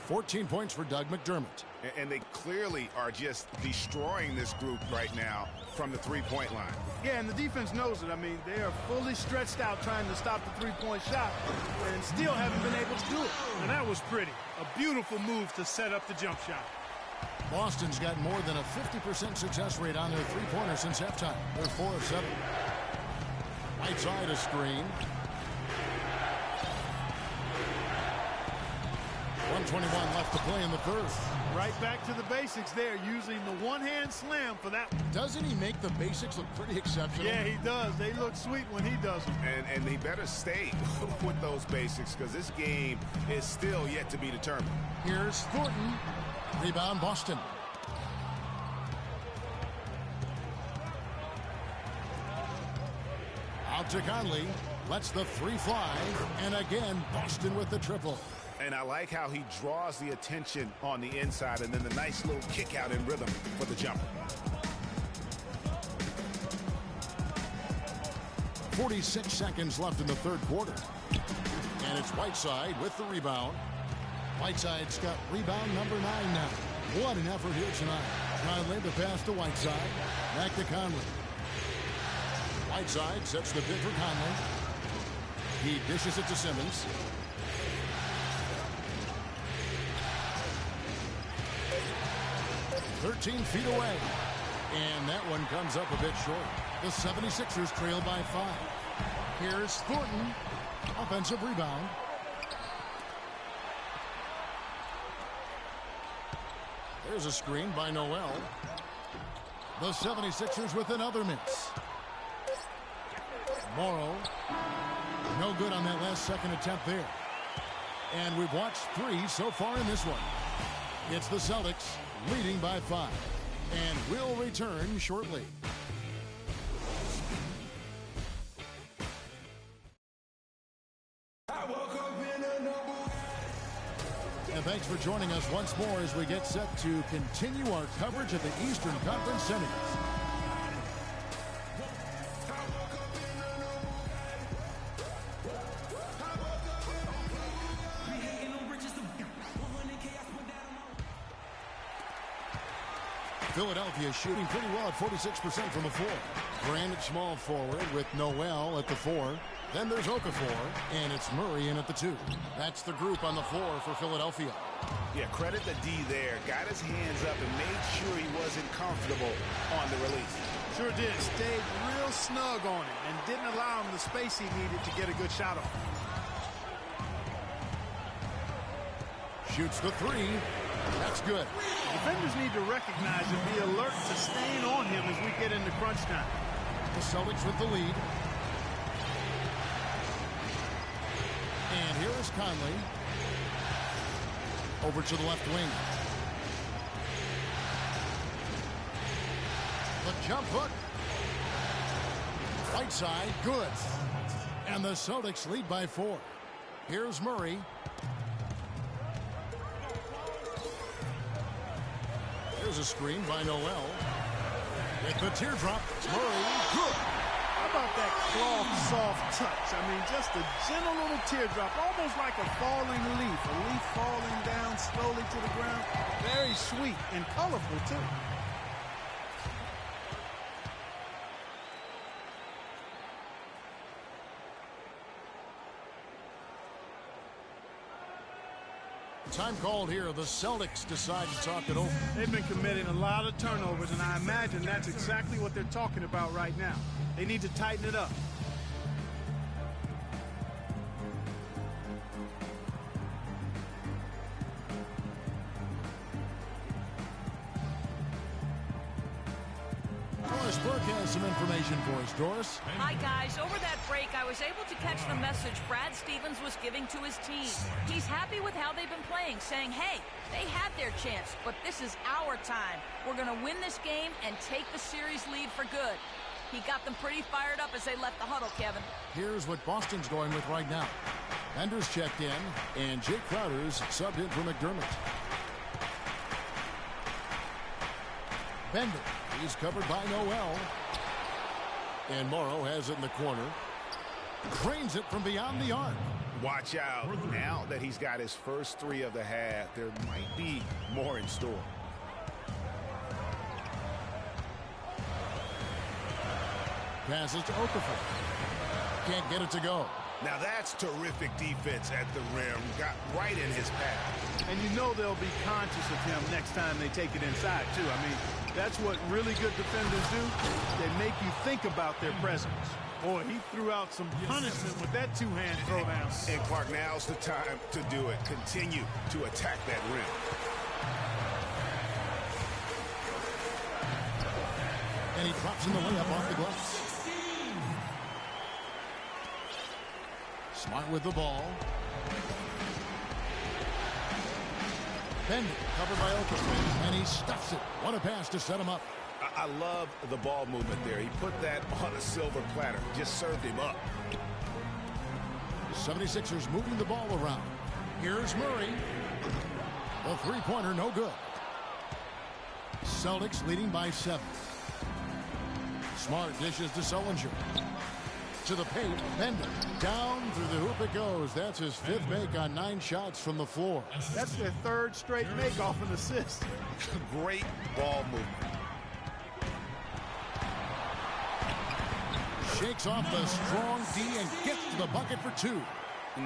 Speaker 2: 14 points for Doug McDermott.
Speaker 3: And they clearly are just destroying this group right now from the three-point line.
Speaker 4: Yeah, and the defense knows it. I mean, they are fully stretched out trying to stop the three-point shot and still haven't been able to do it. And that was pretty. A beautiful move to set up the jump shot.
Speaker 2: Boston's got more than a 50% success rate on their three-pointer since halftime. They're 4 of 7. Whiteside a screen. 2:21 left to play in the first.
Speaker 4: Right back to the basics there, using the one-hand slam for that.
Speaker 2: Doesn't he make the basics look pretty exceptional?
Speaker 4: Yeah, he does. They look sweet when he does them.
Speaker 3: And he better stay with those basics because this game is still yet to be determined.
Speaker 2: Here's Thornton. Rebound, Boston. Out to Conley. Lets the three fly. And again, Boston with the triple.
Speaker 3: And I like how he draws the attention on the inside and then the nice little kick out in rhythm for the jumper. 46 seconds left in the third quarter. And it's Whiteside with the rebound. Whiteside's got rebound number 9 now. What an effort here tonight. Conley the pass to Whiteside. Back to Conley. Whiteside sets the pick for Conley. He dishes it to Simmons. "13 feet away." And that one comes up a bit short. The 76ers trail by 5. Here's Thornton. Offensive rebound. There's a screen by Noel. The 76ers with another miss. Morrow. No good on that last second attempt there. And we've watched 3 so far in this one. It's the Celtics leading by 5. And we'll return shortly. And thanks for joining us once more as we get set to continue our coverage of the Eastern Conference Semis. Philadelphia shooting pretty well at 46% from the floor. Grant small forward with Noel at the 4. Then there's Okafor, and it's Murray in at the 2. That's the group on the floor for Philadelphia. Yeah, credit the D there. Got his hands up and made sure he wasn't comfortable on the release.
Speaker 4: Sure did. Stayed real snug on it and didn't allow him the space he needed to get a good shot off.
Speaker 2: Shoots the 3. That's good.
Speaker 4: Defenders need to recognize and be alert to staying on him as we get into crunch time.
Speaker 2: The Celtics with the lead. And here is Conley. Over to the left wing. The jump hook. Right side, good. And the Celtics lead by 4. Here's Murray. There's a screen by Noel. With the teardrop, Murray, good.
Speaker 4: How about that cloth, soft touch? I mean, just a gentle little teardrop, almost like a falling leaf. A leaf falling down slowly to the ground. Very sweet and colorful, too.
Speaker 2: Time called here. The Celtics decide to talk it over.
Speaker 4: They've been committing a lot of turnovers, and I imagine that's exactly what they're talking about right now. They need to tighten it up.
Speaker 2: Doris Burke has some information for us. Doris?
Speaker 5: Hi, guys. Over that break, I was able to catch the message Brad Stevens was giving to his team. He's happy with how they've been playing, saying, hey, they had their chance, but this is our time. We're going to win this game and take the series lead for good. He got them pretty fired up as they left the huddle, Kevin.
Speaker 2: Here's what Boston's going with right now. Bender's checked in, and Jake Crowder's subbed in for McDermott. Bender, he's covered by Noel. And Morrow has it in the corner. Cranes it from beyond the arc.
Speaker 3: Watch out. Now that he's got his first 3 of the half, there might be more in store.
Speaker 2: Passes to Okafor. Can't get it to go.
Speaker 3: Now that's terrific defense at the rim. Got right in his path.
Speaker 4: And you know they'll be conscious of him next time they take it inside, too. I mean, that's what really good defenders do. They make you think about their presence. Boy, he threw out some punishment with that two-hand throwdown.
Speaker 3: And Clark, now's the time to do it. Continue to attack that rim.
Speaker 2: And he drops in the layup off the glass. Smart with the ball. Bender covered by Okafor, and he stuffs it. What a pass to set him up.
Speaker 3: I love the ball movement there. He put that on a silver platter. Just served him up.
Speaker 2: 76ers moving the ball around. Here's Murray. The three-pointer, no good. Celtics leading by 7. Smart dishes to Sullinger. To the paint, Bender. Down through the hoop it goes. That's his 5th make on 9 shots from the floor.
Speaker 4: That's their 3rd straight make off an assist.
Speaker 3: Great ball movement.
Speaker 2: Shakes off the strong D and gets to the bucket for 2.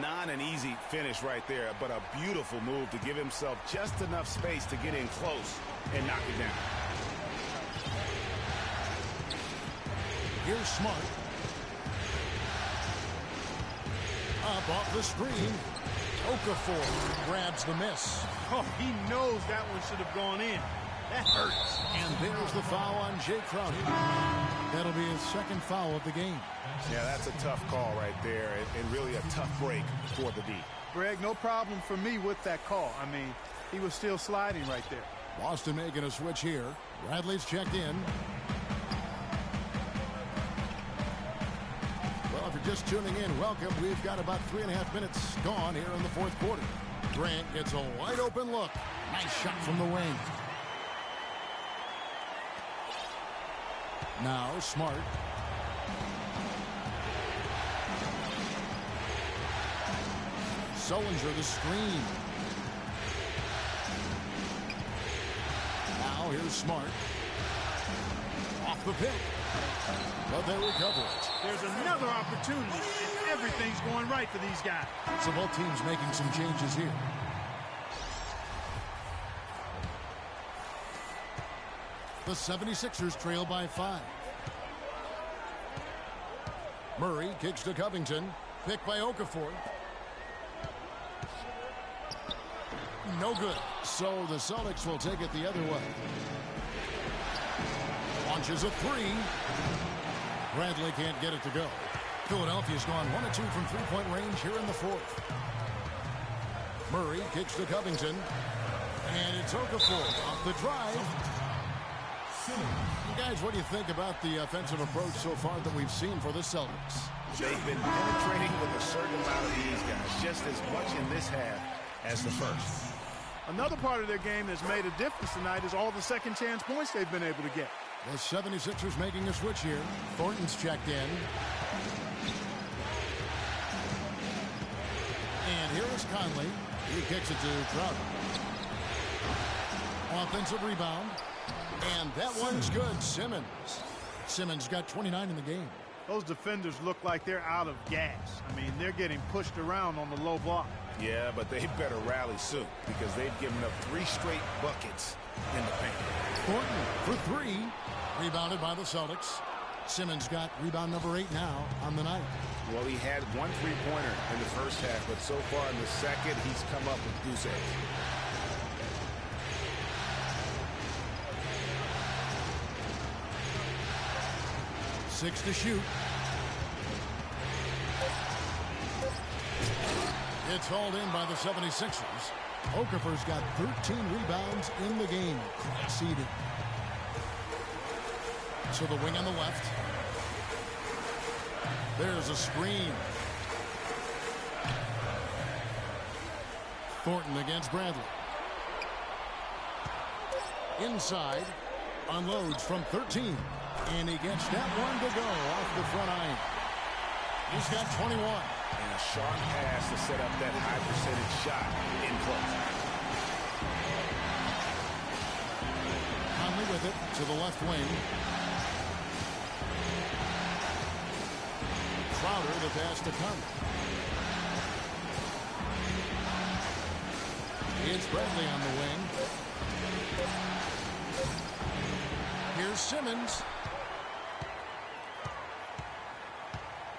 Speaker 3: Not an easy finish right there, but a beautiful move to give himself just enough space to get in close and knock it down.
Speaker 2: Here's Smart. Up off the screen. Okafor grabs the miss.
Speaker 4: Oh, he knows that one should have gone in. That hurts.
Speaker 2: And there's the foul on Jake Crowder. That'll be his 2nd foul of the game.
Speaker 3: Yeah, that's a tough call right there, and really a tough break for the D.
Speaker 4: Greg, no problem for me with that call. I mean, he was still sliding right there.
Speaker 2: Boston making a switch here. Bradley's checked in. Well, if you're just tuning in, welcome. We've got about 3.5 minutes gone here in the 4th quarter. Grant gets a wide open look. Nice shot from the wing. Now Smart. Sullinger the screen. Now here's Smart. Off the pick. But they recover it.
Speaker 4: There's another opportunity, and everything's going right for these guys.
Speaker 2: So both teams making some changes here. The 76ers trail by 5. Murray kicks to Covington. Picked by Okafor. No good. So the Celtics will take it the other way. Launches a 3. Bradley can't get it to go. Philadelphia's gone 1 of 2 from three-point range here in the 4th. Murray kicks to Covington. And it's Okafor off the drive. Guys, what do you think about the offensive approach so far that we've seen for the Celtics?
Speaker 3: They've been penetrating with a certain amount of these guys, just as much in this half as the first.
Speaker 4: Another part of their game that's made a difference tonight is all the second chance points they've been able to get.
Speaker 2: The 76ers making a switch here. Thornton's checked in. And here is Conley. He kicks it to Crowder. Offensive rebound. And that one's good. Simmons got 29 in the game.
Speaker 4: Those defenders look like they're out of gas. I mean, they're getting pushed around on the low block.
Speaker 3: Yeah, but they better rally soon because they've given up 3 straight buckets in the paint.
Speaker 2: Thornton for 3. Rebounded by the Celtics. Simmons got rebound number 8 now on the night.
Speaker 3: Well, he had 1 3-pointer in the first half, but so far in the second, he's come up with goose eggs.
Speaker 2: Six to shoot. It's hauled in by the 76ers. Okafor's got 13 rebounds in the game. Class-seeded. So the wing on the left. There's a screen. Thornton against Bradley. Inside. Unloads from 13. And he gets that one to go off the front iron. He's got 21.
Speaker 3: And a sharp pass to set up that high percentage shot in close.
Speaker 2: Conley with it to the left wing. Crowder the pass to Conley. It's Bradley on the wing. Here's Simmons.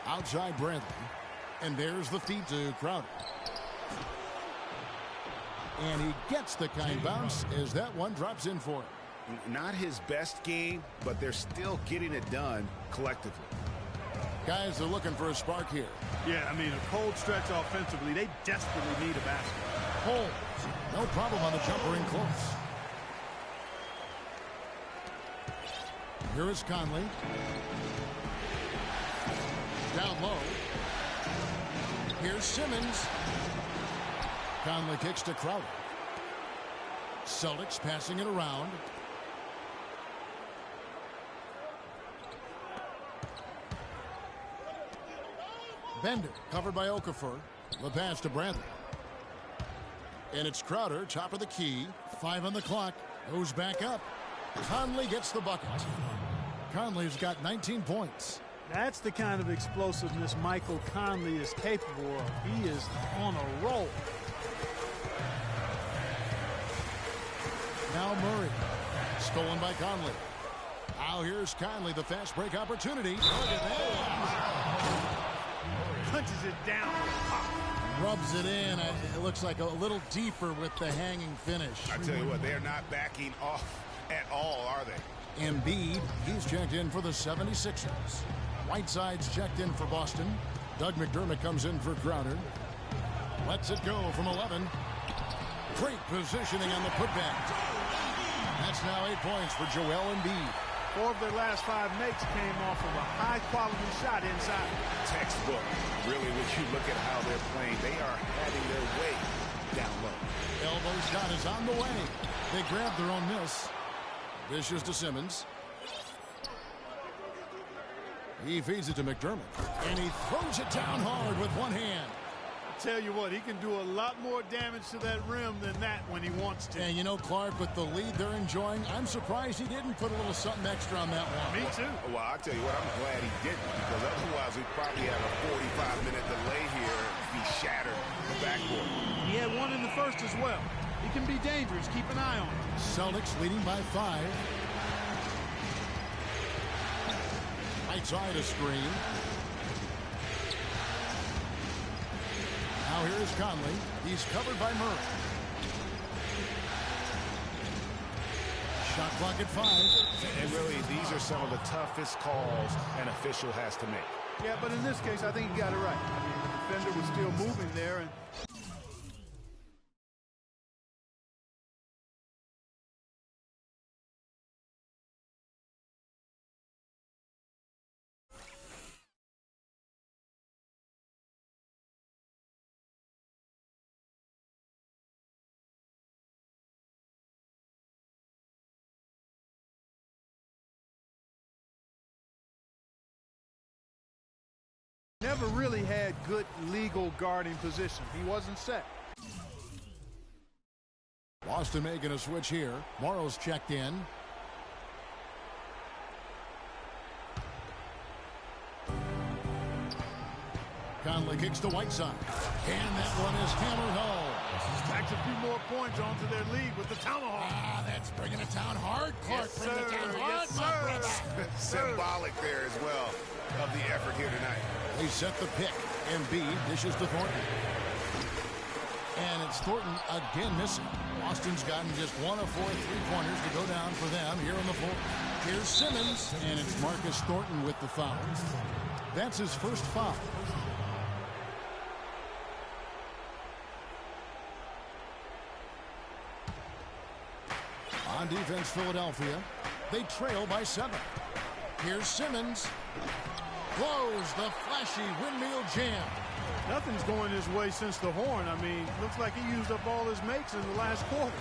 Speaker 2: Outside Bradley. And there's the feed to Crowder. And he gets the kind bounce as that one drops in for him.
Speaker 3: Not his best game, but they're still getting it done collectively.
Speaker 2: Guys are looking for a spark here.
Speaker 4: Yeah, I mean, a cold stretch offensively. They desperately need a basket.
Speaker 2: Holmes, no problem on the jumper in close. Here is Conley. Down low. Here's Simmons. Conley kicks to Crowder. Celtics passing it around. Bender covered by Okafor. The pass to Bradley. And it's Crowder, top of the key. 5 on the clock. Goes back up. Conley gets the bucket. Conley's got 19 points.
Speaker 4: That's the kind of explosiveness Michael Conley is capable of. He is on a roll.
Speaker 2: Now Murray. Stolen by Conley. Now here's Conley, the fast break opportunity. Look at that.
Speaker 4: Punches it down.
Speaker 2: Rubs it in. It looks like a little deeper with the hanging finish.
Speaker 3: I tell you what, they're not backing off at all, are they?
Speaker 2: Embiid, he's checked in for the 76ers. Whiteside's checked in for Boston. Doug McDermott comes in for Crowder. Lets it go from 11. Great positioning on the putback. That's now 8 points for Joel Embiid.
Speaker 4: 4 of their last 5 makes came off of a high-quality shot inside.
Speaker 3: Textbook. Really, when you look at how they're playing, they are having their way down low.
Speaker 2: Elbow shot is on the way. They grab their own miss. Dishes to Simmons. He feeds it to McDermott. And he throws it down hard with one hand.
Speaker 4: Tell you what, he can do a lot more damage to that rim than that when he wants to.
Speaker 2: And you know, Clark, with the lead they're enjoying, I'm surprised he didn't put a little something extra on that one.
Speaker 4: Me too.
Speaker 3: Well, I'll tell you what, I'm glad he didn't, because otherwise we'd probably have a 45-minute delay here. He shattered the backboard.
Speaker 4: He had one in the first as well. He can be dangerous. Keep an eye on him.
Speaker 2: Celtics leading by 5. Right side a screen. Now here's Conley. He's covered by Murray. Shot clock at 5.
Speaker 3: And really, these are some of the toughest calls an official has to make.
Speaker 4: Yeah, but in this case, I think he got it right. I mean, the defender was still moving there, and never really had good legal guarding position. He wasn't set.
Speaker 2: Boston making a switch here. Morrow's checked in. Conley kicks to Whiteside. And that one is hammered home.
Speaker 4: Stacks a few more points onto their lead with the tomahawk.
Speaker 2: Ah, that's bringing it down hard. Clark,
Speaker 4: Yes,
Speaker 2: bring it
Speaker 4: sir.
Speaker 2: down hard,
Speaker 4: Yes,
Speaker 2: my
Speaker 4: sir.
Speaker 2: brother.
Speaker 3: Symbolic there as well of the effort here tonight.
Speaker 2: They set the pick. Embiid dishes to Thornton. And it's Thornton again missing. Boston's gotten just 1 of 4 3-pointers to go down for them here on the floor. Here's Simmons, and it's Marcus Thornton with the foul. That's his first foul. On defense, Philadelphia. They trail by 7. Here's Simmons. Blows the flashy windmill jam.
Speaker 4: Nothing's going his way since the horn. I mean, looks like he used up all his makes in the last quarter.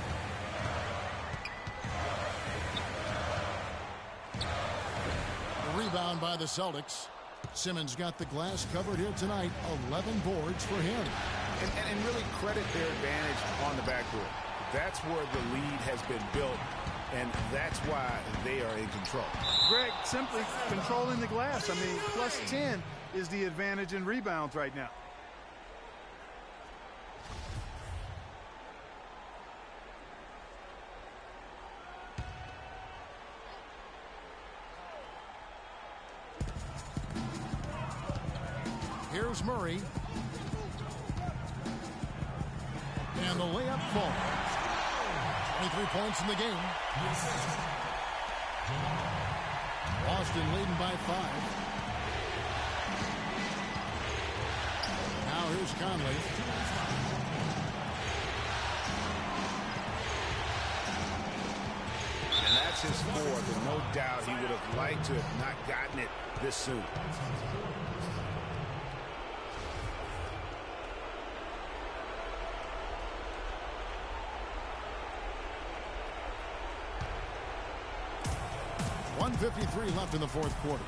Speaker 2: A rebound by the Celtics. Simmons got the glass covered here tonight. 11 boards for him.
Speaker 3: And really credit their advantage on the backboard. That's where the lead has been built, and that's why they are in control.
Speaker 4: Greg, simply controlling the glass. I mean, plus 10 is the advantage in rebounds right now.
Speaker 2: Here's Murray. And the layup falls. 23 points in the game. Boston leading by 5. Now here's Conley.
Speaker 3: And that's his fourth, and no doubt he would have liked to have not gotten it this soon.
Speaker 2: .153 left in the fourth quarter.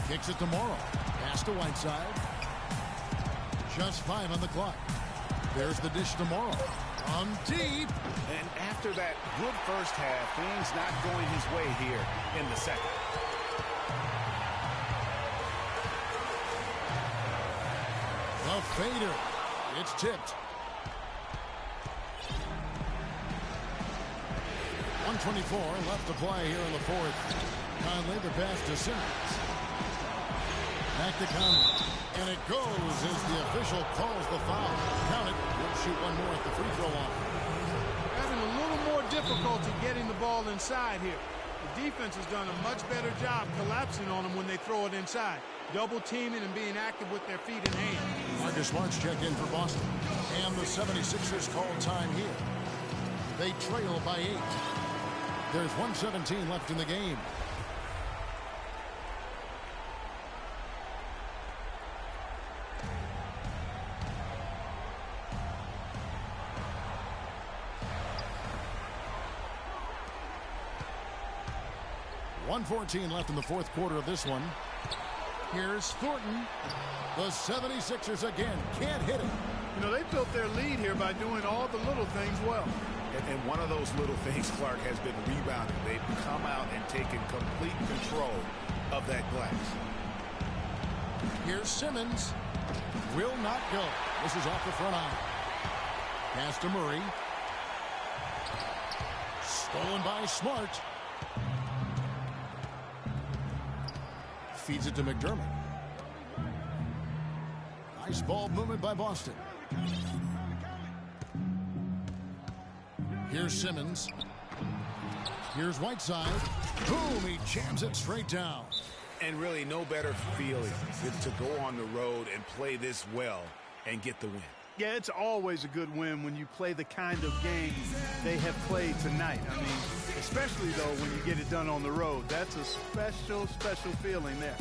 Speaker 2: Kicks it to Morrow. Pass to Whiteside. Just 5 on the clock. There's the dish to Morrow. From deep.
Speaker 3: And after that good first half, things not going his way here in the second.
Speaker 2: The fader. It's tipped. 124 left to play here in the fourth. Conley, the pass to Simmons. Back to Conley. And it goes as the official calls the foul. Count it. We'll shoot one more at the free throw line.
Speaker 4: Having a little more difficulty getting the ball inside here. The defense has done a much better job collapsing on them when they throw it inside. Double teaming and being active with their feet and hands.
Speaker 2: Marcus Smart's check in for Boston. And the 76ers call time here. They trail by 8. There's 1:17 left in the game. .114 left in the fourth quarter of this one. Here's Thornton. The 76ers again can't hit it.
Speaker 4: You know, they built their lead here by doing all the little things well.
Speaker 3: And one of those little things, Clark, has been rebounding. They've come out and taken complete control of that glass.
Speaker 2: Here's Simmons. Will not go. This is off the front eye. Pass to Murray. Stolen by Smart. Feeds it to McDermott. Nice ball movement by Boston. Here's Simmons. Here's Whiteside. Boom, he jams it straight down.
Speaker 3: And really no better feeling than to go on the road and play this well and get the win.
Speaker 4: Yeah, it's always a good win when you play the kind of game they have played tonight. I mean, especially, though, when you get it done on the road. That's a special, special feeling there.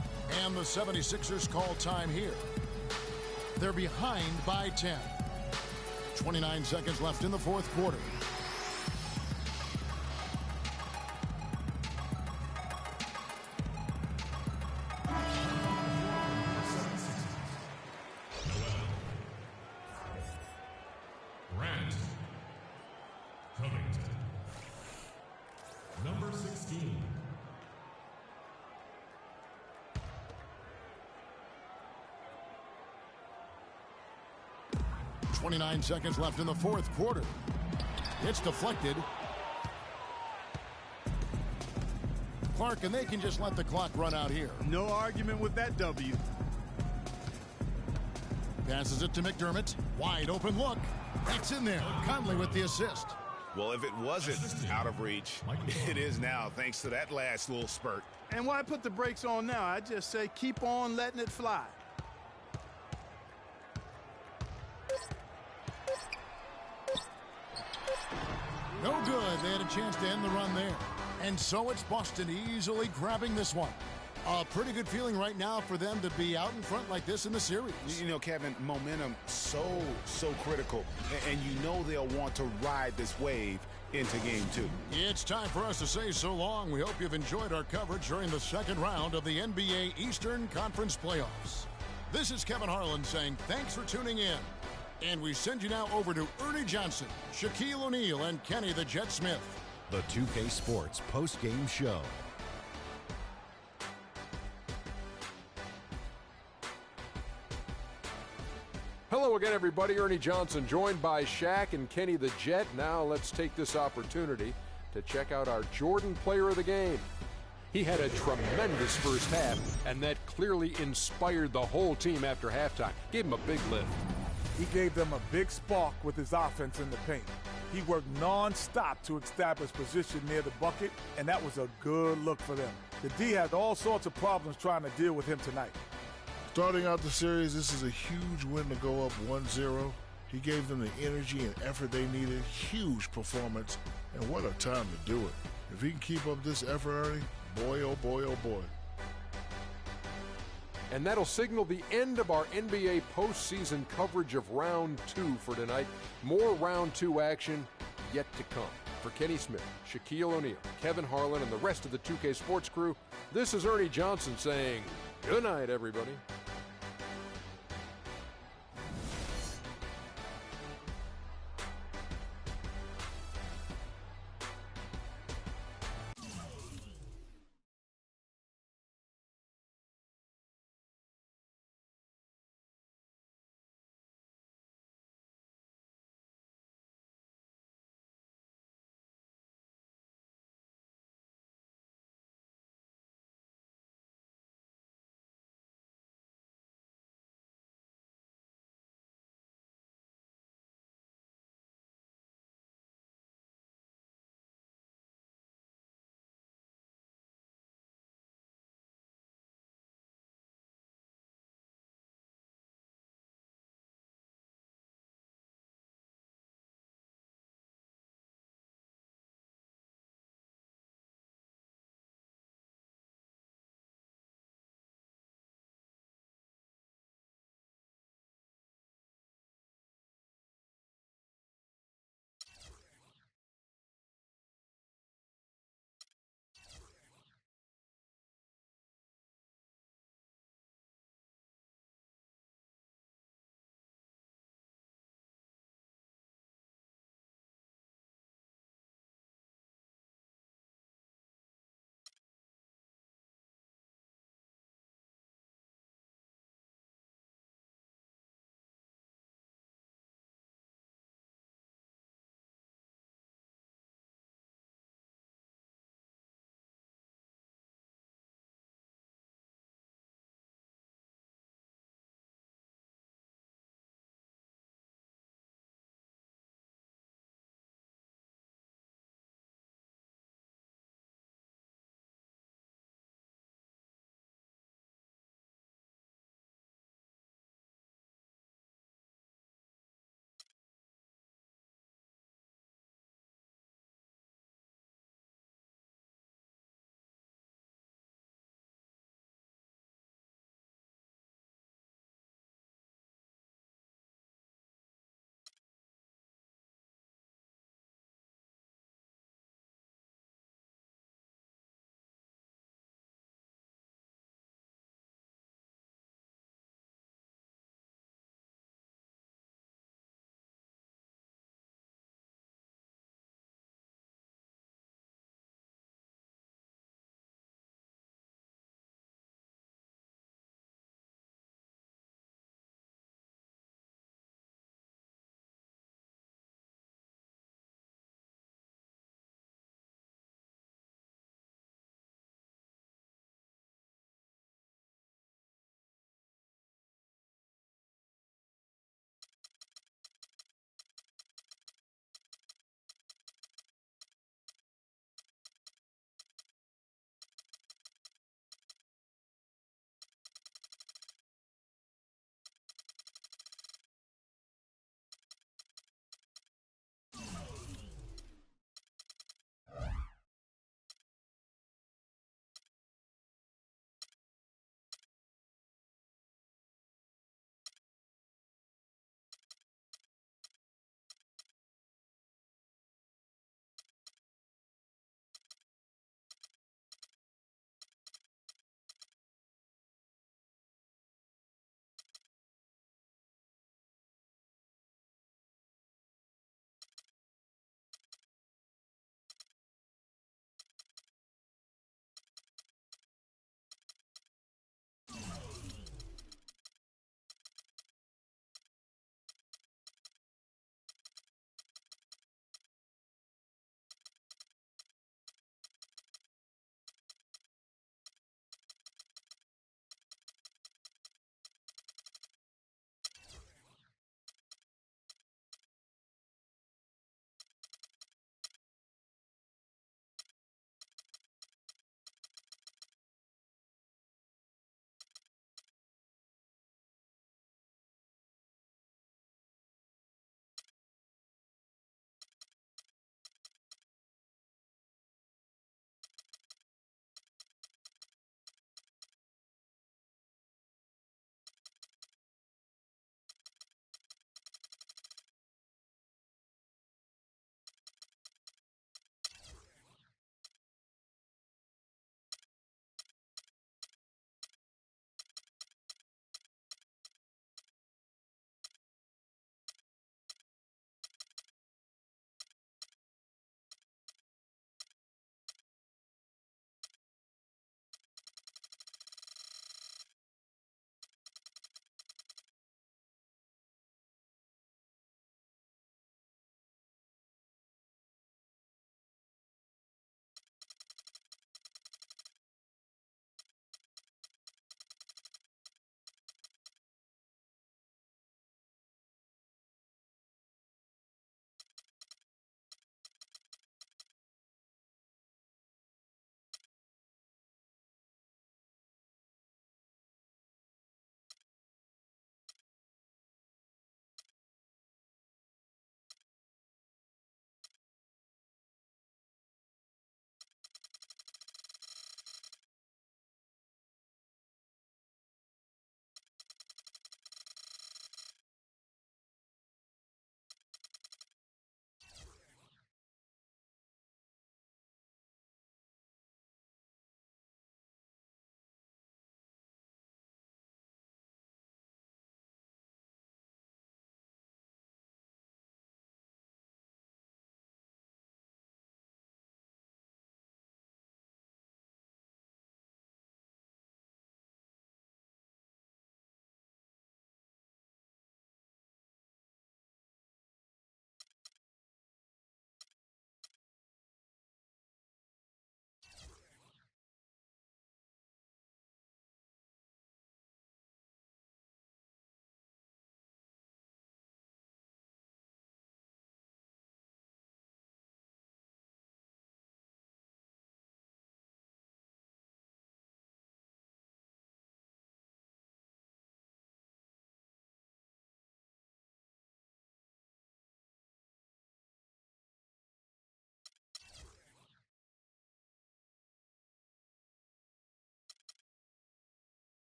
Speaker 2: And the 76ers call time here. They're behind by 10. 29 seconds left in the fourth quarter.
Speaker 6: Number 16.
Speaker 2: 29 seconds left in the fourth quarter. It's deflected. Clark, and they can just let the clock run out here.
Speaker 4: No argument with that W.
Speaker 2: Passes it to McDermott. Wide open look. It's in there. Conley with the assist.
Speaker 3: Well, if it wasn't out of reach, it is now, thanks to that last little spurt.
Speaker 4: And why put the brakes on now? I just say keep on letting it fly.
Speaker 2: No good. They had a chance to end the run there. And so it's Boston easily grabbing this one. A pretty good feeling right now for them to be out in front like this in the series.
Speaker 3: You know, Kevin, momentum so critical. And you know they'll want to ride this wave into game 2.
Speaker 2: It's time for us to say so long. We hope you've enjoyed our coverage during the second round of the NBA Eastern Conference Playoffs. This is Kevin Harlan saying thanks for tuning in. And we send you now over to Ernie Johnson, Shaquille O'Neal, and Kenny the Jet Smith.
Speaker 1: The 2K Sports post-game show.
Speaker 8: Hello again, everybody. Ernie Johnson, joined by Shaq and Kenny the Jet. Now let's take this opportunity to check out our Jordan Player of the Game. He had a tremendous first half, and that clearly inspired the whole team after halftime. Gave him a big lift.
Speaker 9: He gave them a big spark with his offense in the paint. He worked non-stop to establish position near the bucket, and that was a good look for them. The D had all sorts of problems trying to deal with him tonight.
Speaker 10: Starting out the series, this is a huge win to go up 1-0. He gave them the energy and effort they needed. Huge performance, and what a time to do it. If he can keep up this effort, Ernie, boy, oh boy, oh boy.
Speaker 8: And that'll signal the end of our NBA postseason coverage of Round 2 for tonight. More Round 2 action yet to come. For Kenny Smith, Shaquille O'Neal, Kevin Harlan, and the rest of the 2K Sports crew, this is Ernie Johnson saying good night, everybody.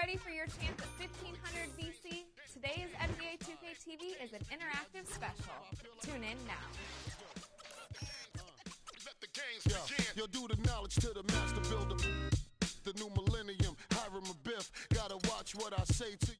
Speaker 11: Ready for your chance at 1500 VC? Today's NBA 2K TV is an interactive special. Tune in now.
Speaker 12: Yo, do the knowledge to the master builder. The new millennium, Hiram Abiff. Gotta watch what I say to you.